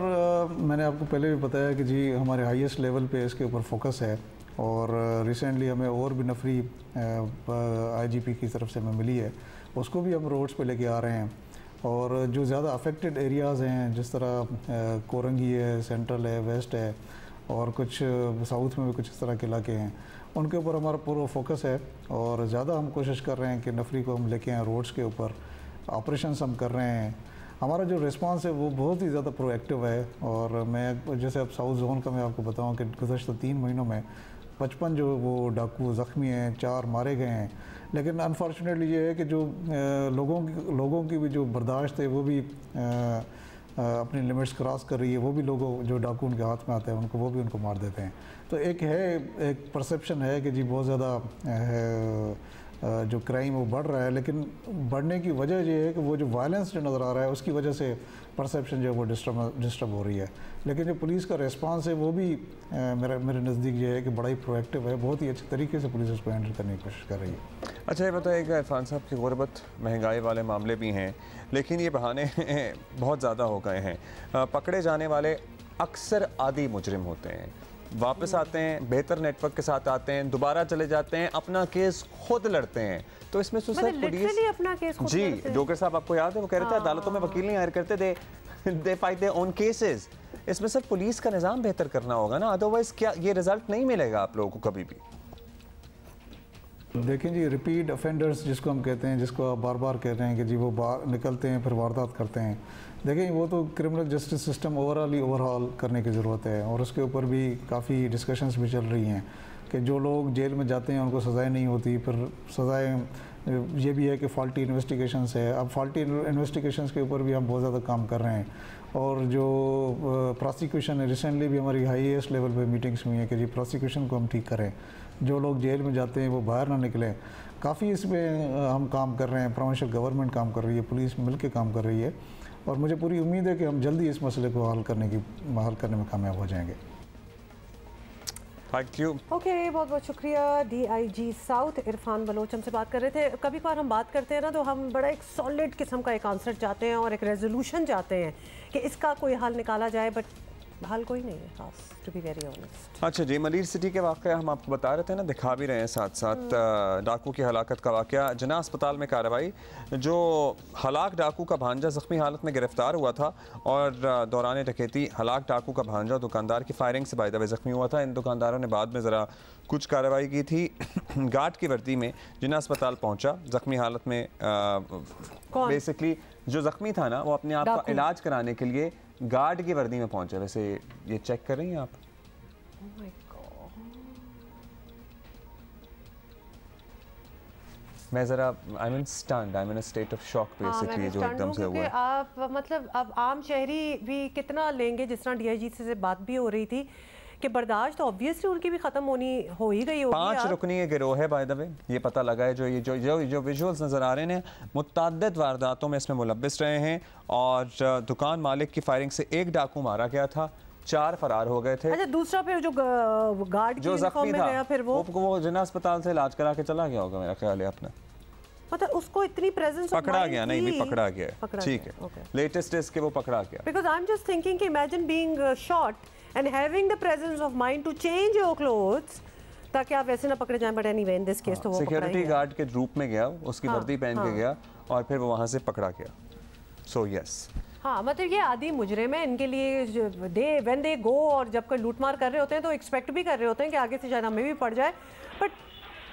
मैंने आपको पहले भी बताया कि जी हमारे हाईएस्ट लेवल पे इसके ऊपर फोकस है और रिसेंटली हमें और भी नफरी आईजीपी की तरफ से हमें मिली है, उसको भी हम रोड्स पे लेके आ रहे हैं। और जो ज़्यादा अफेक्टेड एरियाज़ हैं, जिस तरह कोरंगी है, सेंट्रल है, वेस्ट है और कुछ साउथ में भी कुछ इस तरह के इलाके हैं, उनके ऊपर हमारा पूरा फोकस है और ज़्यादा हम कोशिश कर रहे हैं कि नफरी को हम लेके आएँ रोड्स के ऊपर। ऑपरेशंस हम कर रहे हैं। हमारा जो रिस्पांस है वो बहुत ही ज़्यादा प्रोएक्टिव है। और मैं जैसे अब साउथ जोन का मैं आपको बताऊं कि गुज़श्ता 3 महीनों में 55 जो वो डाकू ज़ख्मी हैं, 4 मारे गए हैं। लेकिन अनफॉर्चुनेटली ये है कि जो लोगों की भी जो बर्दाश्त है वो भी अपनी लिमिट्स क्रॉस कर रही है। वो भी लोगों जो डाकू उनके हाथ में आते हैं उनको, वो भी उनको मार देते हैं। तो एक परसेप्शन है कि जी बहुत ज़्यादा जो क्राइम वो बढ़ रहा है। लेकिन बढ़ने की वजह ये है कि वो जो वायलेंस जो नज़र आ रहा है उसकी वजह से परसेप्शन जो है वो डिस्टर्ब हो रही है। लेकिन जो पुलिस का रिस्पांस है वो भी मेरे नज़दीक ये है कि बड़ा ही प्रोएक्टिव है, बहुत ही अच्छे तरीके से पुलिस उसको हैंडल करने की कोशिश कर रही है। अच्छा, ये बताइएगा इरफान साहब की गुर्बत, महंगाई वाले मामले भी हैं, लेकिन ये बहाने बहुत ज़्यादा हो गए हैं। पकड़े जाने वाले अक्सर आदी मुजरिम होते हैं, वापस आते हैं, बेहतर नेटवर्क के साथ आते हैं, दोबारा चले जाते हैं, अपना केस खुद लड़ते हैं। तो इसमें सुसाइड पुलिस अपना केस खुद जी, जोकर साहब आपको याद है वो कह रहे थे अदालतों में वकील नहीं हायर करते, they fight their own cases. इसमें सर पुलिस का निज़ाम बेहतर करना होगा ना, अदरवाइज क्या ये रिजल्ट नहीं मिलेगा आप लोगों को कभी भी। देखें जी, रिपीट ऑफेंडर्स जिसको हम कहते हैं, जिसको आप बार बार कह रहे हैं कि जी वो निकलते हैं फिर वारदात करते हैं। देखें, वो तो क्रिमिनल जस्टिस सिस्टम ओवरऑल करने की ज़रूरत है और उसके ऊपर भी काफ़ी डिस्कशंस भी चल रही हैं कि जो लोग जेल में जाते हैं उनको सज़ाएं नहीं होती, फिर सज़ाएं ये भी है कि फॉल्टी इन्वेस्टिगेशंस है। अब फॉल्टी इन्वेस्टिगेशंस के ऊपर भी हम बहुत ज़्यादा काम कर रहे हैं और जो प्रोसिक्यूशन है, रिसेंटली भी हमारी हाईएस्ट लेवल पे मीटिंग्स हुई हैं कि जी प्रोसिक्यूशन को हम ठीक करें, जो लोग जेल में जाते हैं वो बाहर ना निकलें। काफ़ी इसमें हम काम कर रहे हैं, प्रोविंशियल गवर्नमेंट काम कर रही है, पुलिस मिल के काम कर रही है और मुझे पूरी उम्मीद है कि हम जल्दी इस मसले को हल करने में कामयाब हो जाएंगे। Thank you. ओके, बहुत बहुत शुक्रिया। DIG साउथ इरफान बलोच हमसे बात कर रहे थे। कभी बार हम बात करते हैं ना तो हम बड़ा एक सॉलिड किस्म का एक आंसर चाहते हैं और एक रेजोल्यूशन चाहते हैं कि इसका कोई हल निकाला जाए, बट हाल कोई नहीं है खास, टू बी वेरी ऑनेस्ट। अच्छा जी, मलीर सिटी के वाक़या हम आपको बता रहे थे ना, दिखा भी रहे हैं साथ साथ डाकू की हलाकत का वाक़या। जना अस्पताल में कार्रवाई, जो हलाक डाकू का भांजा ज़ख्मी हालत में गिरफ्तार हुआ था और दौरान डकैती हलाक डाकू का भांजा दुकानदार की फायरिंग से बाय द वे ज़ख्मी हुआ था। इन दुकानदारों ने बाद में ज़रा कुछ कार्रवाई की थी। गार्ड की वर्दी में जना अस्पताल पहुँचा, ज़ख्मी हालत में बेसिकली जो ज़ख्मी था ना वो अपने आप का इलाज कराने के लिए गार्ड की वर्दी में पहुंचे। वैसे ये चेक कर रही हैं आप? मैं ज़रा I mean stunned, I mean state of shock basically जो एकदम से हुआ। आप मतलब अब आम शहरी भी कितना लेंगे, जिस तरह डीआईजी से बात भी हो रही थी कि बर्दाश्त तो ऑब्वियसली उनकी भी खत्म हो ही गई होगी। 5 रुकनी गिरोह है बाय द वे, ये पता लगा है। जो विजुअल्स नज़र आ रहे हैं मुतअद्दिद वारदातों में इसमें मुलव्विस रहे हैं और दुकान मालिक की फायरिंग से एक डाकू मारा गया था, 4 फरार हो गए थे। अच्छा, दूसरा फिर जो गार्ड जो जख्मी था गया, फिर वो जिन्ना अस्पताल से इलाज करा के चला गया होगा, मेरा ख्याल है। अपना मतलब उसको इतनी प्रेजेंस पकड़ा गया, नहीं भी पकड़ा गया, ठीक है, लेटेस्ट इज के वो पकड़ा गया। Because I am just thinking कि imagine being shot and having the presence of mind to change your clothes ताकि आप वैसे ना पकड़े जाएं, but anyway in this case तो वो सिक्योरिटी गार्ड के रूप में गया, उसकी वर्दी पहन के गया और फिर वो वहां से पकड़ा गया। सो यस, हाँ, मतलब ये आदि मुजरिम है, इनके लिए व्हेन दे गो और जब कोई लूटमार कर रहे होते हैं तो एक्सपेक्ट भी कर रहे होते हैं कि आगे से शायद हमें भी पड़ जाए, but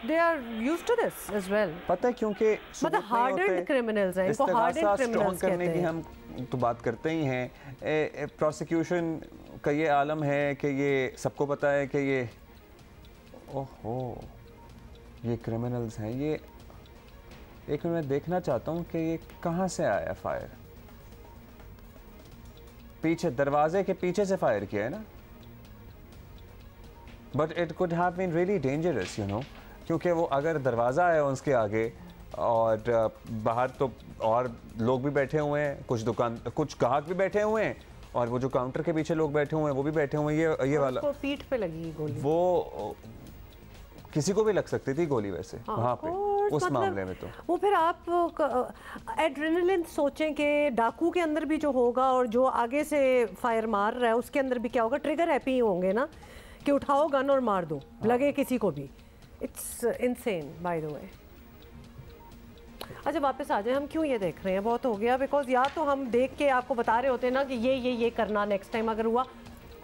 they are used to this as well. पता है क्योंकि मतलब हार्डेंड क्रिमिनल्स हैं, इनको हार्डेंड क्रिमिनल्स कहते हैं। हम तो बात करते ही हैं, प्रोसिक्यूशन का ये आलम है कि ये सबको पता है कि ये ओहो ये क्रिमिनल्स हैं। ये एक मैं देखना चाहता हूँ कि ये कहाँ से आया फायर। पीछे दरवाजे के पीछे से फायर किया है ना, but it could have been really dangerous you know, क्योंकि वो अगर दरवाज़ा है उसके आगे और बाहर तो और लोग भी बैठे हुए हैं, कुछ ग्राहक भी बैठे हुए हैं और वो जो काउंटर के पीछे लोग बैठे हुए हैं वो भी बैठे हुए हैं। ये वाला पीठ पे लगी गोली, वो किसी को भी लग सकती थी गोली वैसे वहाँ पे उस मतलब मामले में। तो वो फिर आप एड्रेनलिन सोचें कि डाकू के अंदर भी जो होगा और जो आगे से फायर मार रहा है उसके अंदर भी क्या होगा, ट्रिगर हैप्पी होंगे ना कि उठाओ गन और मार दो, लगे किसी को भी। इट्स इनसेन बाय द वे। अच्छा, वापस आ जाए, हम क्यों ये देख रहे हैं, बहुत हो गया। बिकॉज या तो हम देख के आपको बता रहे होते हैं ना कि ये करना नेक्स्ट टाइम अगर हुआ,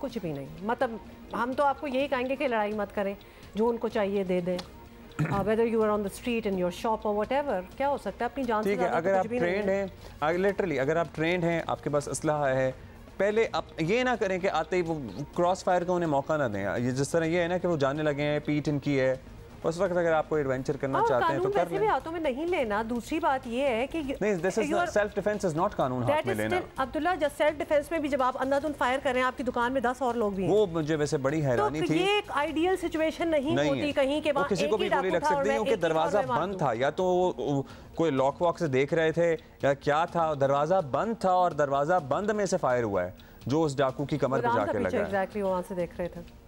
कुछ भी नहीं। मतलब हम तो आपको यही कहेंगे कि लड़ाई मत करें, जो उनको चाहिए दे दें, whether you are on the street in your shop or whatever, क्या हो सकता है, अपनी जान से ठीक है। अगर आप ट्रेंड हैं, लिटरली अगर आप ट्रेंड हैं, आपके पास असलहा है, पहले आप ये ना करें कि आते ही वो क्रॉस फायर का उन्हें मौका ना दें। ये जिस तरह ये है ना कि वो जाने लगे हैं, पीट इनकी है, उस वक्त अगर आपको एडवेंचर करना चाहते हैं तो कर लें। भी हाथों में नहीं लेना। दूसरी बात ये है कि नहीं, this is self defence is not कानून हाथ में लेना। अब्दुल्ला, जस्ट सेल्फ डिफेंस में भी जब आप अंधाधुंध फायर कर रहे हैं, आपकी दुकान में 10 और लोग भी हैं, वो मुझे वैसे बड़ी हैरानी थी। ये एक आइडियल सिचुएशन नहीं होती कहीं के वहां किसी को भी गोली लग सकती है क्योंकि दरवाजा बंद था, या तो कोई लॉक वॉक से देख रहे थे या क्या था, दरवाजा बंद था और दरवाजा बंद में से फायर हुआ है जो उस डाकू की कमर पे जाके लगा। एग्जैक्टली वहां से देख रहे थे।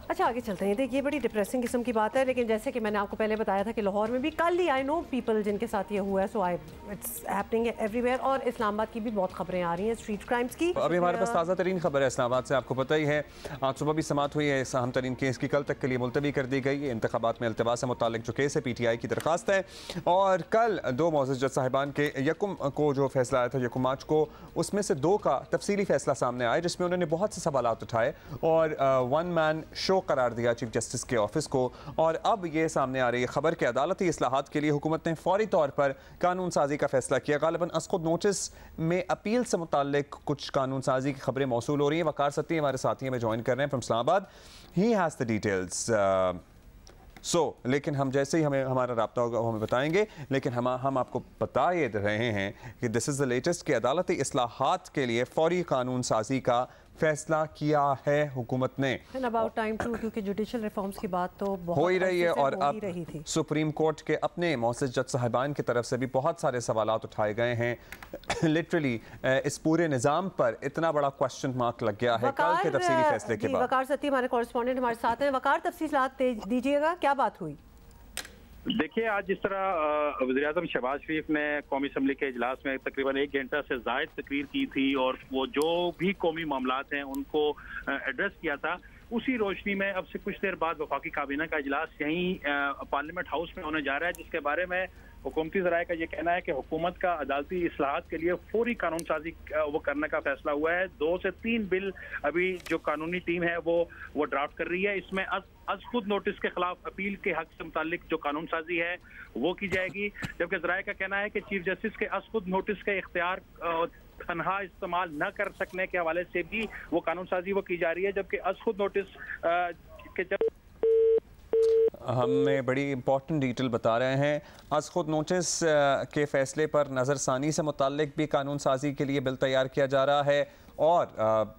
अच्छा, आगे चलते हैं। देखिए, बड़ी डिप्रेसिंग किस्म की बात है, लेकिन जैसे कि मैंने आपको पहले बताया था कि लाहौर में भी कल ही आई नो पीपल जिनके साथ ये हुआ है, सो इट्स हैपनिंग एवरीवेयर। और इस्लामाबाद की भी बहुत खबरें आ रही हैं स्ट्रीट क्राइम्स की। अभी हमारे पास ताज़ा तरीन खबर है इस्लामाबाद से, आपको पता ही है आज सुबह भी समाअत हुई है इस अहम तरीन केस की, कल तक के लिए मुलतवी कर दी गई। इंतखाबात में अल्तवा से मुतालिक जो केस है PTI की दरख्वास्त है, और कल 2 मुअज़्ज़ज़ जज साहिबान के यकुम को जो फैसला आया था, यकुम मार्च को, उसमें से 2 का तफसीली फैसला सामने आया जिसमें उन्होंने बहुत से सवालात उठाए और 1 मैन शो करार दिया चीफ जस्टिस के ऑफिस को। और अब ये सामने आ रही है खबर कि अदालती इस्लाहात के लिए हुकूमत ने फौरी तौर पर कानून साजी का फैसला किया। गालिबन असखुद नोटिस में अपील से मुताल्लिक कुछ कानून साजी की खबरें मौसूल हो रही हैं। वकार सत्ती हमारे साथी हमें ज्वाइन कर रहे हैं from Islamabad. He has the details. लेकिन हम जैसे ही हमें हमारा रब्ता होगा वो हमें बताएंगे, लेकिन हम आपको बता ये रहे हैं कि दिस इज़ द लेटेस्ट कि अदालती इस्लाहात के लिए फौरी कानून साजी का फैसला किया है हुकूमत ने। अबाउट टाइम टू, क्योंकि जुडिशल रिफॉर्म्स की बात तो हो ही रही है और अब सुप्रीम कोर्ट के अपने मुअज़्ज़ज़ जज साहिबान की तरफ से भी बहुत सारे सवालात उठाए गए हैं। लिटरली इस पूरे निज़ाम पर इतना बड़ा क्वेश्चन मार्क लग गया है कल के तफसीली फैसले के बाद। वकार सत्ती हमारे कॉरेस्पॉन्डेंट हमारे साथ हैं। वकार, तफसीलात दीजिएगा, क्या बात हुई? देखिए, आज जिस तरह वज़ीर-ए-आज़म शहबाज शरीफ ने कौमी असम्बली के इजलास में तकरीबन 1 घंटा से ज़ायद तकरीर की थी और वो जो भी कौमी मामलात हैं उनको एड्रेस किया था, उसी रोशनी में अब से कुछ देर बाद वफाकी काबीना का इजलास यहीं पार्लियामेंट हाउस में होने जा रहा है, जिसके बारे में हुकूमती ज़राए का ये कहना है कि हुकूमत का अदालती इस्लाहात के लिए फौरी कानून साजी वो करने का फैसला हुआ है। 2 से 3 बिल अभी जो कानूनी टीम है वो ड्राफ्ट कर रही है। इसमें अज खुद नोटिस के खिलाफ अपील के हक से मुतालिक जो कानून साजी है वो की जाएगी, जबकि ज़राए का कहना है कि चीफ जस्टिस के अज खुद नोटिस के इख्तियार तनहा इस्तेमाल न कर सकने के हवाले से भी वो कानून साजी वो की जा रही है, जबकि अज खुद नोटिस के जब हमें बड़ी इंपॉर्टेंट डिटेल बता रहे हैं। आज खुद नोटिस के फैसले पर नज़रसानी से मुताल्लिक भी कानून साजी के लिए बिल तैयार किया जा रहा है और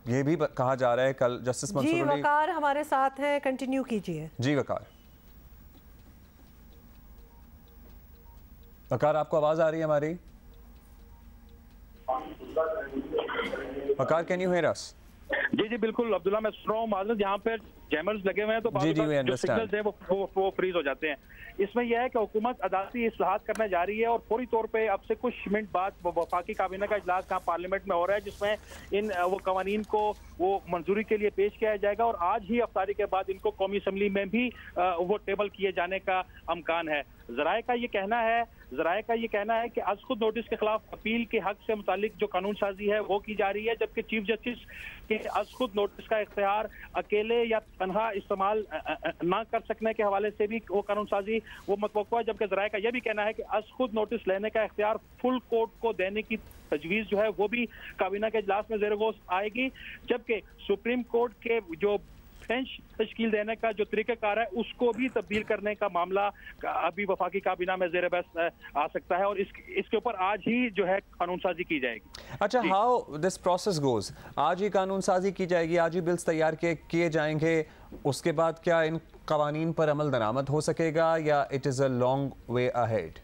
ये भी कहा जा रहा है कल जस्टिस मंसूर अली वकार हमारे साथ हैं, कंटिन्यू कीजिए। जी वकार, आपको आवाज आ रही है हमारी? वकार, कैन यू हियर अस? जी बिल्कुल अब्दुल्ला, मैं सुन रहा हूँ। माजरत, यहाँ पर जैमर्स लगे हुए हैं तो जो सिग्नल्स हैं वो फ्रीज हो जाते हैं। इसमें यह है कि हुकूमत अदालती इस्लाहात करने जा रही है और फौरी तौर पे अब से कुछ मिनट बाद वफाकी काबीना का इजलास यहाँ पार्लियामेंट में हो रहा है, जिसमें इन वो कवानीन को वो मंजूरी के लिए पेश किया जाएगा और आज ही अफ्तारी के बाद इनको कौमी असम्बली में भी वो टेबल किए जाने का अमकान है। ज़राए का ये कहना है कि आज खुद नोटिस के खिलाफ अपील के हक से मुतालिक जो कानून साजी है वो की जा रही है, जबकि चीफ जस्टिस के आज खुद नोटिस का इख्तियार अकेले या तनहा इस्तेमाल ना कर सकने के हवाले से भी वो कानून साजी वो मतवक्को है। जबकि ज़राए का यह भी कहना है कि आज खुद नोटिस लेने का इख्तियार फुल कोर्ट को देने की तजवीज़ जो है वो भी काबीना के इजलास में ज़ेर गौस आएगी, जबकि सुप्रीम कोर्ट के जो बेंच तश्कील देने का जो तरीक़ाकार है उसको भी तब्दील करने का मामला अभी वफाकी काबीना में ज़ेर बहस आ सकता है और इसके ऊपर आज ही जो है कानून साजी की जाएगी। अच्छा, हाउ दिस प्रोसेस गोज? आज ही कानून साजी की जाएगी, आज ही बिल्स तैयार किए जाएंगे, उसके बाद क्या इन कवानीन पर अमल दरामद हो सकेगा या it is a long way ahead?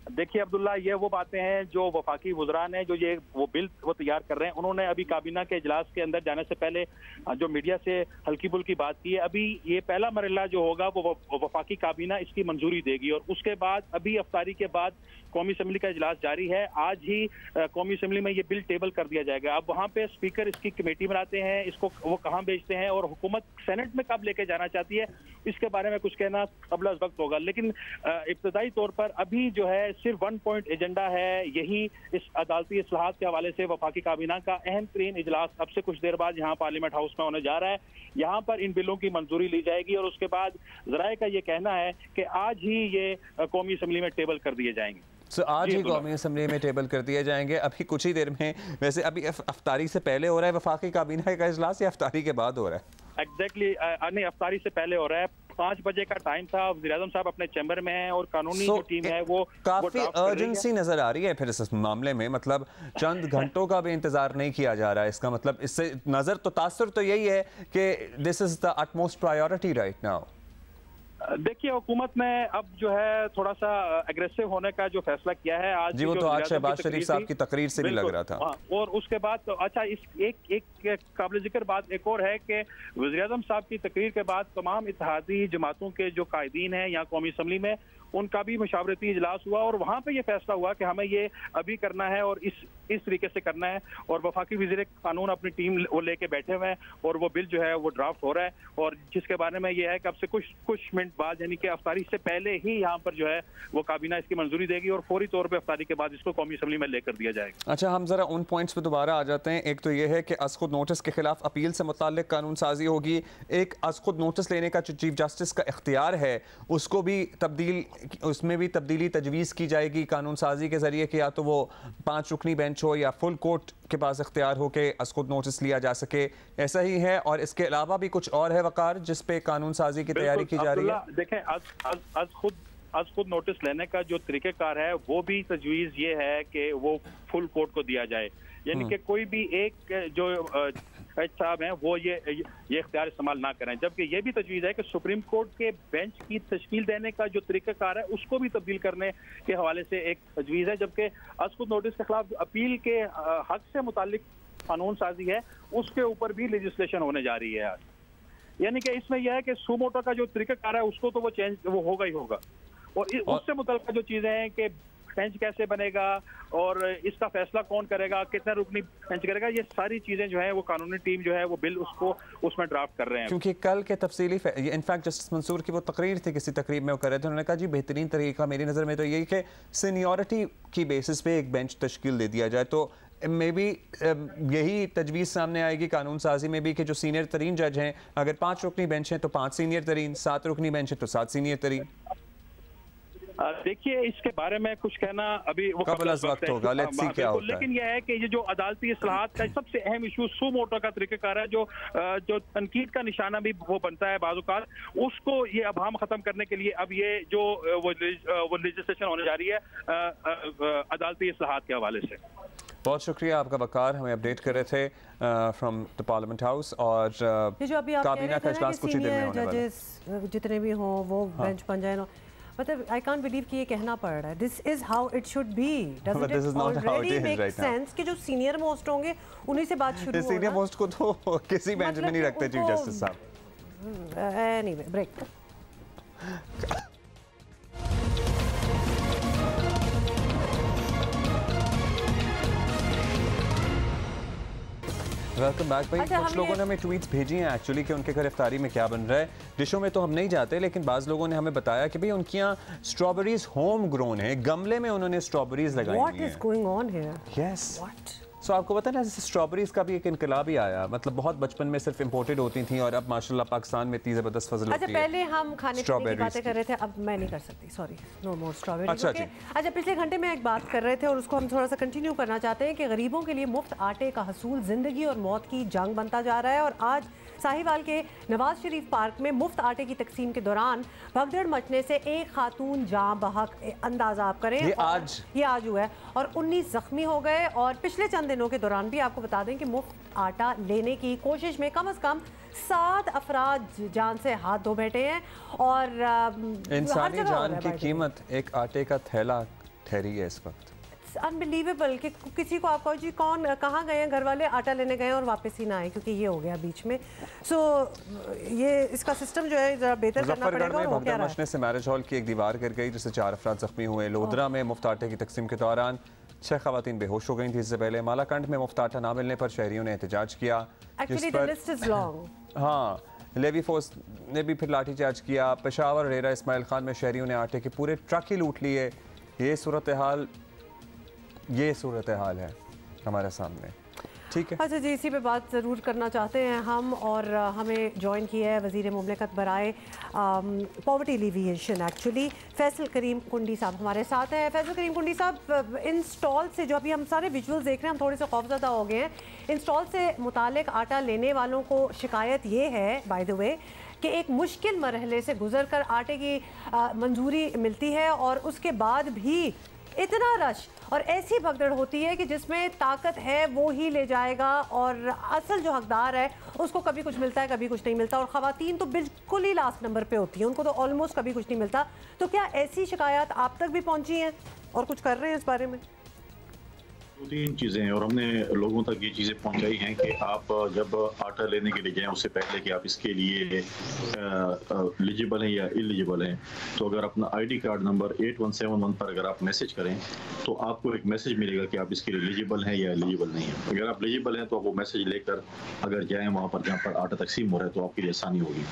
देखिए अब्दुल्ला, ये वो बातें हैं जो वफाकी वज़रा ने जो ये वो बिल वो तैयार कर रहे हैं, उन्होंने अभी काबीना के इजलास के अंदर जाने से पहले जो मीडिया से हल्की बुल्की बात की है। अभी ये पहला मरहला जो होगा वो वफाकी काबीना इसकी मंजूरी देगी और उसके बाद अभी अफ्तारी के बाद कौमी असम्बली का इजलास जारी है। आज ही कौमी असम्बली में ये बिल टेबल कर दिया जाएगा। अब वहाँ पे स्पीकर इसकी कमेटी बनाते हैं, इसको वो कहाँ भेजते हैं और हुकूमत सेनेट में कब लेके जाना चाहती है इसके बारे में कुछ कहना कबल अज़ वक्त होगा। लेकिन इब्तदाई तौर पर अभी जो है सिर्फ 1 पॉइंट एजेंडा है, यही इस अदालती इस्लाहात के हवाले से वफाकी काबीना का अहम तरीन इजलास अब से कुछ देर बाद यहाँ पार्लियामेंट हाउस में होने जा रहा है। यहाँ पर इन बिलों की मंजूरी ली जाएगी और उसके बाद ज़राए का ये कहना है कि आज ही ये कौमी असम्बली में टेबल कर दिए जाएंगे। आज ही कौमी असम्बली में टेबल कर दिए जाएंगे अभी कुछ ही देर में। वैसे अभी अफ्तारी से पहले हो रहा है वफाकी काबीना का इजलास या अफ्तारी के बाद हो रहा है? एग्जैक्टली नहीं, अफ्तारी से पहले हो रहा है। 5 बजे का टाइम था, वज़ीर-ए-आज़म साहब अपने चैम्बर में हैं और कानूनी जो टीम है वो काफी अर्जेंसी नजर आ रही है फिर इस मामले में। मतलब चंद घंटों का भी इंतजार नहीं किया जा रहा है। इसका मतलब इससे नजर तो तासुर तो यही है कि this is the utmost priority right now. देखिए हुकूमत ने अब जो है थोड़ा सा एग्रेसिव होने का जो फैसला किया है आज जी, वो तो आज शहबाज शरीफ साहब की तकरीर से भी लग रहा था। और उसके बाद तो अच्छा एक काबिल जिक्र बात एक और है कि वज़ीर-ए-आज़म साहब की तकरीर के बाद तमाम इत्तेहादी जमातों के जो कायदीन हैं यहाँ कौमी असम्बली में उनका भी मशावरती इजलास हुआ और वहाँ पे ये फैसला हुआ कि हमें ये अभी करना है और इस तरीके से करना है और वफाकी वज़ीर कानून अपनी टीम वो लेके बैठे हुए हैं और वो बिल जो है वो ड्राफ्ट हो रहा है और जिसके बारे में ये है कि अब से कुछ मिनट बाद यानी कि अफ्तारी से पहले ही यहाँ पर जो है वो काबीना इसकी मंजूरी देगी और फौरी तौर पर अफ्तारी के बाद इसको कौमी असम्बली में लेकर दिया जाएगा। अच्छा, हम जरा उन पॉइंट्स पर दोबारा आ जाते हैं। एक तो ये है कि अज़खुद नोटिस के खिलाफ अपील से मुताल्लिक कानून साजी होगी। एक अज़खुद नोटिस लेने का जो चीफ जस्टिस का इख्तियार है उसको भी उसमें भी तब्दीली तजवीज़ की जाएगी कानून साजी के जरिए कि या तो वो 5 रुकनी बेंच हो या फुल कोर्ट के पास इख्तियार हो के अज़खुद नोटिस लिया जा सके। ऐसा ही है और इसके अलावा भी कुछ और है वकार जिस पे कानून साजी की तैयारी की जा रही है? देखें, आज खुद नोटिस लेने का जो तरीक़ेकार है वो भी तजवीज़ ये है कि वो फुल कोर्ट को दिया जाए, यानी कि कोई भी एक जो साहब हैं वो ये इख्तियार इस्तेमाल ना करें। जबकि ये भी तजवीज़ है कि सुप्रीम कोर्ट के बेंच की तश्कील देने का जो तरीक़ाकार है उसको भी तब्दील करने के हवाले से एक तजवीज़ है। जबकि अज़खुद नोटिस के खिलाफ अपील के हक से मुताल्लिक कानून साजी है उसके ऊपर भी लेजिस्लेशन होने जा रही है आज। यानी कि इसमें यह है कि सुमोटो का जो तरीक़ाकार है उसको तो वो होगा ही होगा और उससे मुतल्लिक़ जो चीज़ें हैं कि बेंच कैसे बनेगा और इसका फैसला कौन करेगा, कितना रुकनी बेंच करेगा, ये सारी चीजें जो है वो कानूनी टीम जो है वो बिल उसको उसमें ड्राफ्ट कर रहे हैं। क्योंकि कल के तफसीली इनफैक्ट जस्टिस मंसूर की वो तकरीर थी, किसी तकरीब में वो कर रहे थे, उन्होंने कहा जी बेहतरीन तरीका मेरी नज़र में तो यही कि सीनियरिटी की बेसिस पे एक बेंच तश्कील दे दिया जाए। तो मे बी यही तजवीज़ सामने आएगी कानून साजी में भी कि जो सीनियर तरीन जज हैं, अगर 5 रुकनी बेंच हैं तो 5 सीनियर तरीन, 7 रुकनी बेंच है तो 7 सीनियर तरीन। देखिए इसके बारे में कुछ कहना अभी वो वक्त होगा, लेट्स सी क्या होता है। लेकिन यह है कि ये जो अदालती इस्लाहात का सबसे अहम इशू सू मोटो का तरीक़ाकार है, जो तनकीद का निशाना भी वो बनता है बाज़-औक़ात, उसको ये अब हम खत्म करने के लिए अब ये जो वो लेजिस्लेशन होने जा रही है अदालती इस्लाहात के हवाले से। बहुत शुक्रिया आपका वकार, हमें अपडेट कर रहे थे फ्रॉम द पार्लियामेंट हाउस। और काबीना का इजलास कुछ ही देर में होने वाला है। जितने भी हों वो बेंच बन जाए, मतलब आई कांट बिलीव कि ये कहना पड़ रहा है। This is how it should be, doesn't it already make sense कि जो सीनियर मोस्ट होंगे उन्हीं से बात शुरू हो। सीनियर मोस्ट को तो किसी बेंच में नहीं रखते चीफ जस्टिस साहब। Anyway break. वेलकम बैक भाई। कुछ लोगों ने हमें ट्वीट्स भेजी हैं एक्चुअली कि उनके घर इफ्तारी में क्या बन रहा है। डिशों में तो हम नहीं जाते, लेकिन बाज़ लोगों ने हमें बताया कि भाई उनके यहाँ स्ट्रॉबेरीज होम ग्रोन है, गमले में उन्होंने स्ट्रॉबेरीज लगाई हुई हैं। What is going on here? Yes. What? सो आपको पता है ना, जैसे स्ट्रॉबेरीज का भी एक इनकलाब ही आया, मतलब बहुत बचपन में सिर्फ इंपोर्टेड होती थी और अब माशाल्लाह पाकिस्तान में इतनी ज़बरदस्त फजल होती है। अच्छा, पहले हम खाने पीने की बातें कर रहे थे, अब मैं नहीं कर सकती, सॉरी, नो मोर स्ट्रॉबेरी। अच्छा, पिछले घंटे में एक बात कर रहे थे और उसको हम थोड़ा सा कंटिन्यू करना चाहते हैं कि गरीबों के लिए मुफ्त आटे का हसूल ज़िंदगी और मौत की जंग बनता जा रहा है। और आज साहिवाल के नवाज शरीफ पार्क में मुफ्त आटे की तकसीम के दौरान भगदड़ मचने से एक खातून जाँ बहक, अंदाजा आप करें, ये आज हुआ है, और 19 जख्मी हो गए। और पिछले चंद दिनों के दौरान भी आपको बता दें कि मुफ्त आटा लेने की कोशिश में कम से कम 7 अफराद जान से हाथ धो बैठे हैं। और इंसानी जान की कीमत एक आटे का थैला ठहरी है इस वक्त। अनबिलीवेबल कि किसी को आपको जी कौन कहाँ गए हैं, घर वाले आटा लेने गए और वापस ही ना आए, क्योंकि ये हो गया बीच में। सो ये इसका सिस्टम जो है जरा बेहतर करना पड़ेगा। और भगदड़ मचने से मैरिज हॉल की एक दीवार गिर गई जिससे 4 अफराद जख्मी हुए। लोधरा में मुफ्त आटे की तकसीम के दौरान 6 खवातीन बेहोश हो गई थी। इससे पहले मालाकंड में मुफ्त आटा ना मिलने पर शहरियों ने एहतजाज किया। हाँ, लेवी फोर्स ने भी फिर लाठीचार्ज किया। पेशावर रेरा इस्माइल खान में शहरियों ने आटे के पूरे ट्रक ही लूट लिए। ये सूरत हाल है हमारे सामने, ठीक है। अच्छा जी, इसी पे बात ज़रूर करना चाहते हैं हम, और हमें ज्वाइन किया है वज़ीर मुमलिकत बराए पॉवर्टी एलिविएशन एक्चुअली फैसल करीम कुंडी साहब हमारे साथ हैं। फैसल करीम कुंडी साहब, इंस्टॉल से जो अभी हम सारे विजुअल्स देख रहे हैं, हम थोड़े से खौफज़दा हो गए हैं। इंस्टॉल से मुतालिक आटा लेने वालों को शिकायत ये है बाय द वे कि एक मुश्किल मरहले से गुजर कर आटे की मंजूरी मिलती है और उसके बाद भी इतना रश और ऐसी भगदड़ होती है कि जिसमें ताकत है वो ही ले जाएगा और असल जो हकदार है उसको कभी कुछ मिलता है, कभी कुछ नहीं मिलता। और ख़वातीन तो बिल्कुल ही लास्ट नंबर पे होती हैं, उनको तो ऑलमोस्ट कभी कुछ नहीं मिलता। तो क्या ऐसी शिकायत आप तक भी पहुंची हैं और कुछ कर रहे हैं इस बारे में? 2-3 चीज़ें हैं और हमने लोगों तक ये चीज़ें पहुंचाई हैं कि आप जब आटा लेने के लिए जाएं उससे पहले कि आप इसके लिए एलिजिबल हैं या इलिजिबल हैं, तो अगर अपना आईडी कार्ड नंबर 8171 पर अगर आप मैसेज करें तो आपको एक मैसेज मिलेगा कि आप इसके लिए एलिजिबल हैं या एलिजिबल नहीं है। अगर आप एलिजिबल हैं तो वो मैसेज लेकर अगर जाएँ वहाँ पर जहाँ पर आटा तकसीम हो रहा है तो आपके लिए आसानी होगी।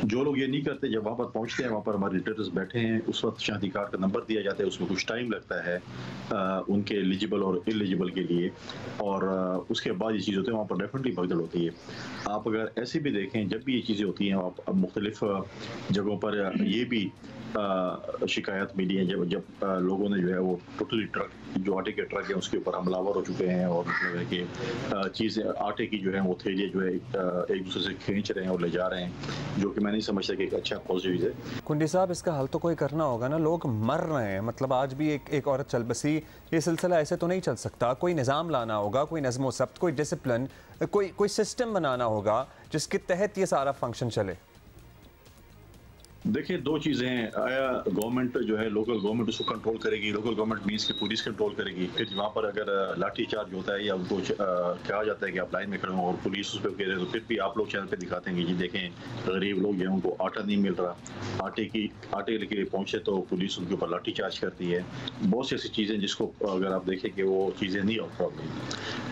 जो लोग ये नहीं करते, जब वहाँ पर पहुँचते हैं, वहाँ पर हमारे रिलेटिव्स बैठे हैं, उस वक्त शनाख्ती कार्ड का नंबर दिया जाता है, उसमें कुछ टाइम लगता है उनके एलिजिबल और इलिजिबल के लिए, और उसके बाद ये चीज़ होती है वहाँ पर डेफिनेटली भगदड़ होती है। आप अगर ऐसे भी देखें, जब भी ये चीज़ें होती हैं, आप अब मुख्तलिफ जगहों पर ये भी शिकायत मिली है जब लोगों ने जो है वो टोटली ट्रक जो आटे के ट्रक हैं उसके ऊपर हमलावर हो चुके हैं और मतलब है कि चीज़ें आटे की जो है वो थैलियाँ जो है एक दूसरे से खींच रहे हैं और ले जा रहे हैं, जो कि मैं नहीं समझता कि एक अच्छा पॉजिटिव है। कुंडी साहब, इसका हल तो कोई करना होगा ना, लोग मर रहे हैं, मतलब आज भी एक औरत चल बसी, ये सिलसिला ऐसे तो नहीं चल सकता। कोई निज़ाम लाना होगा, कोई नज़्म व ज़ब्त, कोई डिसिप्लिन, कोई सिस्टम बनाना होगा जिसके तहत ये सारा फंक्शन चले। देखिए, 2 चीज़ें हैं। आया गवर्नमेंट जो है, लोकल गवर्नमेंट उसको कंट्रोल करेगी, लोकल गवर्नमेंट मीन्स की पुलिस कंट्रोल करेगी। फिर वहाँ पर अगर लाठी चार्ज होता है या उनको कहा जाता है कि आप लाइन में खड़े हो और पुलिस उस पर कह रहे हैं, तो फिर भी आप लोग चैनल पे दिखाते हैं कि जी देखें गरीब लोग जो हैं उनको आटा नहीं मिल रहा, आटे लेके पहुँचे तो पुलिस उनके ऊपर लाठी चार्ज करती है। बहुत सी ऐसी चीज़ें जिसको अगर आप देखें कि वो चीज़ें नहीं हो प्रॉब्लम।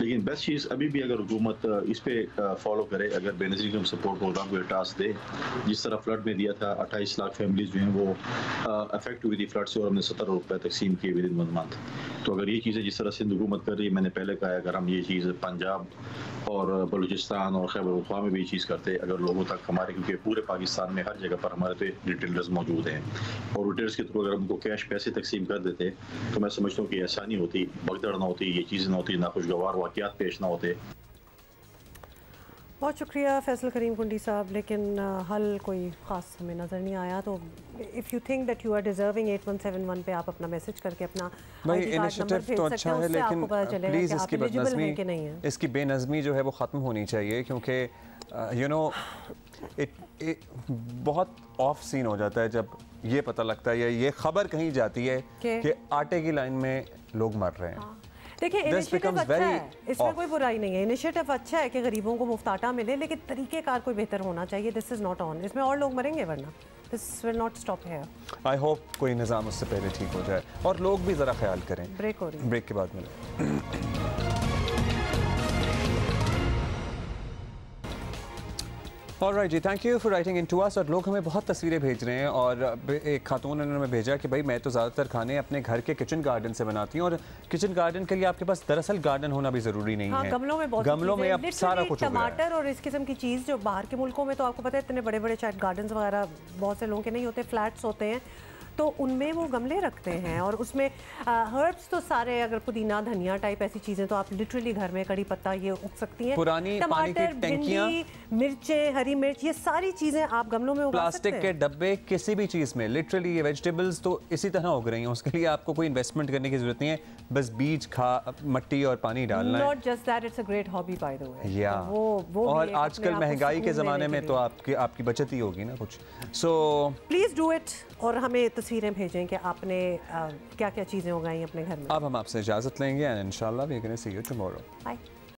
लेकिन बेस्ट चीज़ अभी भी अगर हुकूमत इस पर फॉलो करे, अगर बेनज़ीर सपोर्ट प्रोग्राम को टास्क दे, जिस तरह फ्लड में दिया था 28 22 लाख फैमिलीज जो हैं वो अफेक्ट हुई थी फ्लड से, और हमने 17 रुपये तकसीम किए विद इन 1 मंथ। तो अगर ये चीज़ें जिस तरह सिंध हुकूमत कर रही है, मैंने पहले कहा अगर हम ये चीज़ पंजाब और बलूचिस्तान और खैबर पख्तूनख्वा में भी ये चीज़ करते, अगर लोगों तक हमारे, क्योंकि पूरे पाकिस्तान में हर जगह पर हमारे तो रिटेलर्स मौजूद हैं, और रिटेलर्स के थ्रू अगर उनको कैश पैसे तकसीम कर देते तो मैं समझता हूँ कि आसानी होती, भगदड़ ना होती, ये चीज़ें ना होती, नाखुशगवार वाक़यात पेश ना होते। बहुत शुक्रिया फैसल करीम कुंडी साहब, लेकिन हल कोई ख़ास हमें नज़र नहीं आया। तो if you think that you are deserving 8171 पे आप अपना मैसेज करके अपना भाई इनिशिएटिव तो अच्छा है, लेकिन प्लीज़ इसकी बेनज़मी जो है वो ख़त्म होनी चाहिए, क्योंकि यू नो बहुत ऑफ सीन हो जाता है जब ये पता लगता है या ये खबर कहीं जाती है कि आटे की लाइन में लोग मर रहे हैं। देखिए इनिशिएटिव अच्छा है, इसमें कोई बुराई नहीं है, इनिशिएटिव अच्छा है कि गरीबों को मुफ्त आटा मिले, लेकिन तरीक़ेकार कोई बेहतर होना चाहिए। दिस इज़ नॉट ऑन, इसमें और लोग मरेंगे, वरना this will not stop here. I hope कोई निज़ाम उससे पहले ठीक हो जाए और लोग भी ज़रा ख्याल करें। ब्रेक हो रही है, ब्रेक के बाद मिले। ऑलराइट जी, thank you for writing in to us. और लोग हमें बहुत तस्वीरें भेज रहे हैं, और एक खातून ने हमें भेजा कि भाई मैं तो ज़्यादातर खाने अपने घर के किचन गार्डन से बनाती हूँ, और किचन गार्डन के लिए आपके पास दरअसल गार्डन होना भी ज़रूरी नहीं है। गमलों में बहुत गमलों में अब सारा कुछ टमाटर और इस किस्म की चीज़ जो बाहर के मुल्कों में तो आपको पता है इतने बड़े बड़े शायद गार्डन वगैरह बहुत से लोगों के नहीं होते, फ्लैट्स होते हैं, तो उनमें वो गमले रखते हैं, और उसमें हर्ब्स तो सारे, अगर पुदीना धनिया टाइप ऐसी चीज़ें तो आप लिटरली घर में, कड़ी पत्ता ये उग सकती हैं, पुरानी टमाटर, भिंडी, मिर्चें, हरी मिर्च, ये सारी चीज़ें आप गमलों में उगा सकते हैं। प्लास्टिक के डब्बे, किसी भी चीज़ में लिटरली ये वेजिटेबल्स तो इसी तरह उग रही हैं, उसके लिए आपको कोई इन्वेस्टमेंट करने की जरूरत नहीं है, बस बीज, मट्टी और पानी डालना है। Not just that, it's a great hobby bye the वे। या और आजकल महंगाई के ज़माने में तो आपकी बचत ही होगी ना कुछ। सो प्लीज़ डू इट, और हमें तस्वीरें भेजें कि आपने क्या क्या चीज़ें उगाई अपने घर में। अब हम आपसे इजाज़त लेंगे, एंड इंशाल्लाह we are gonna see you tomorrow. Bye.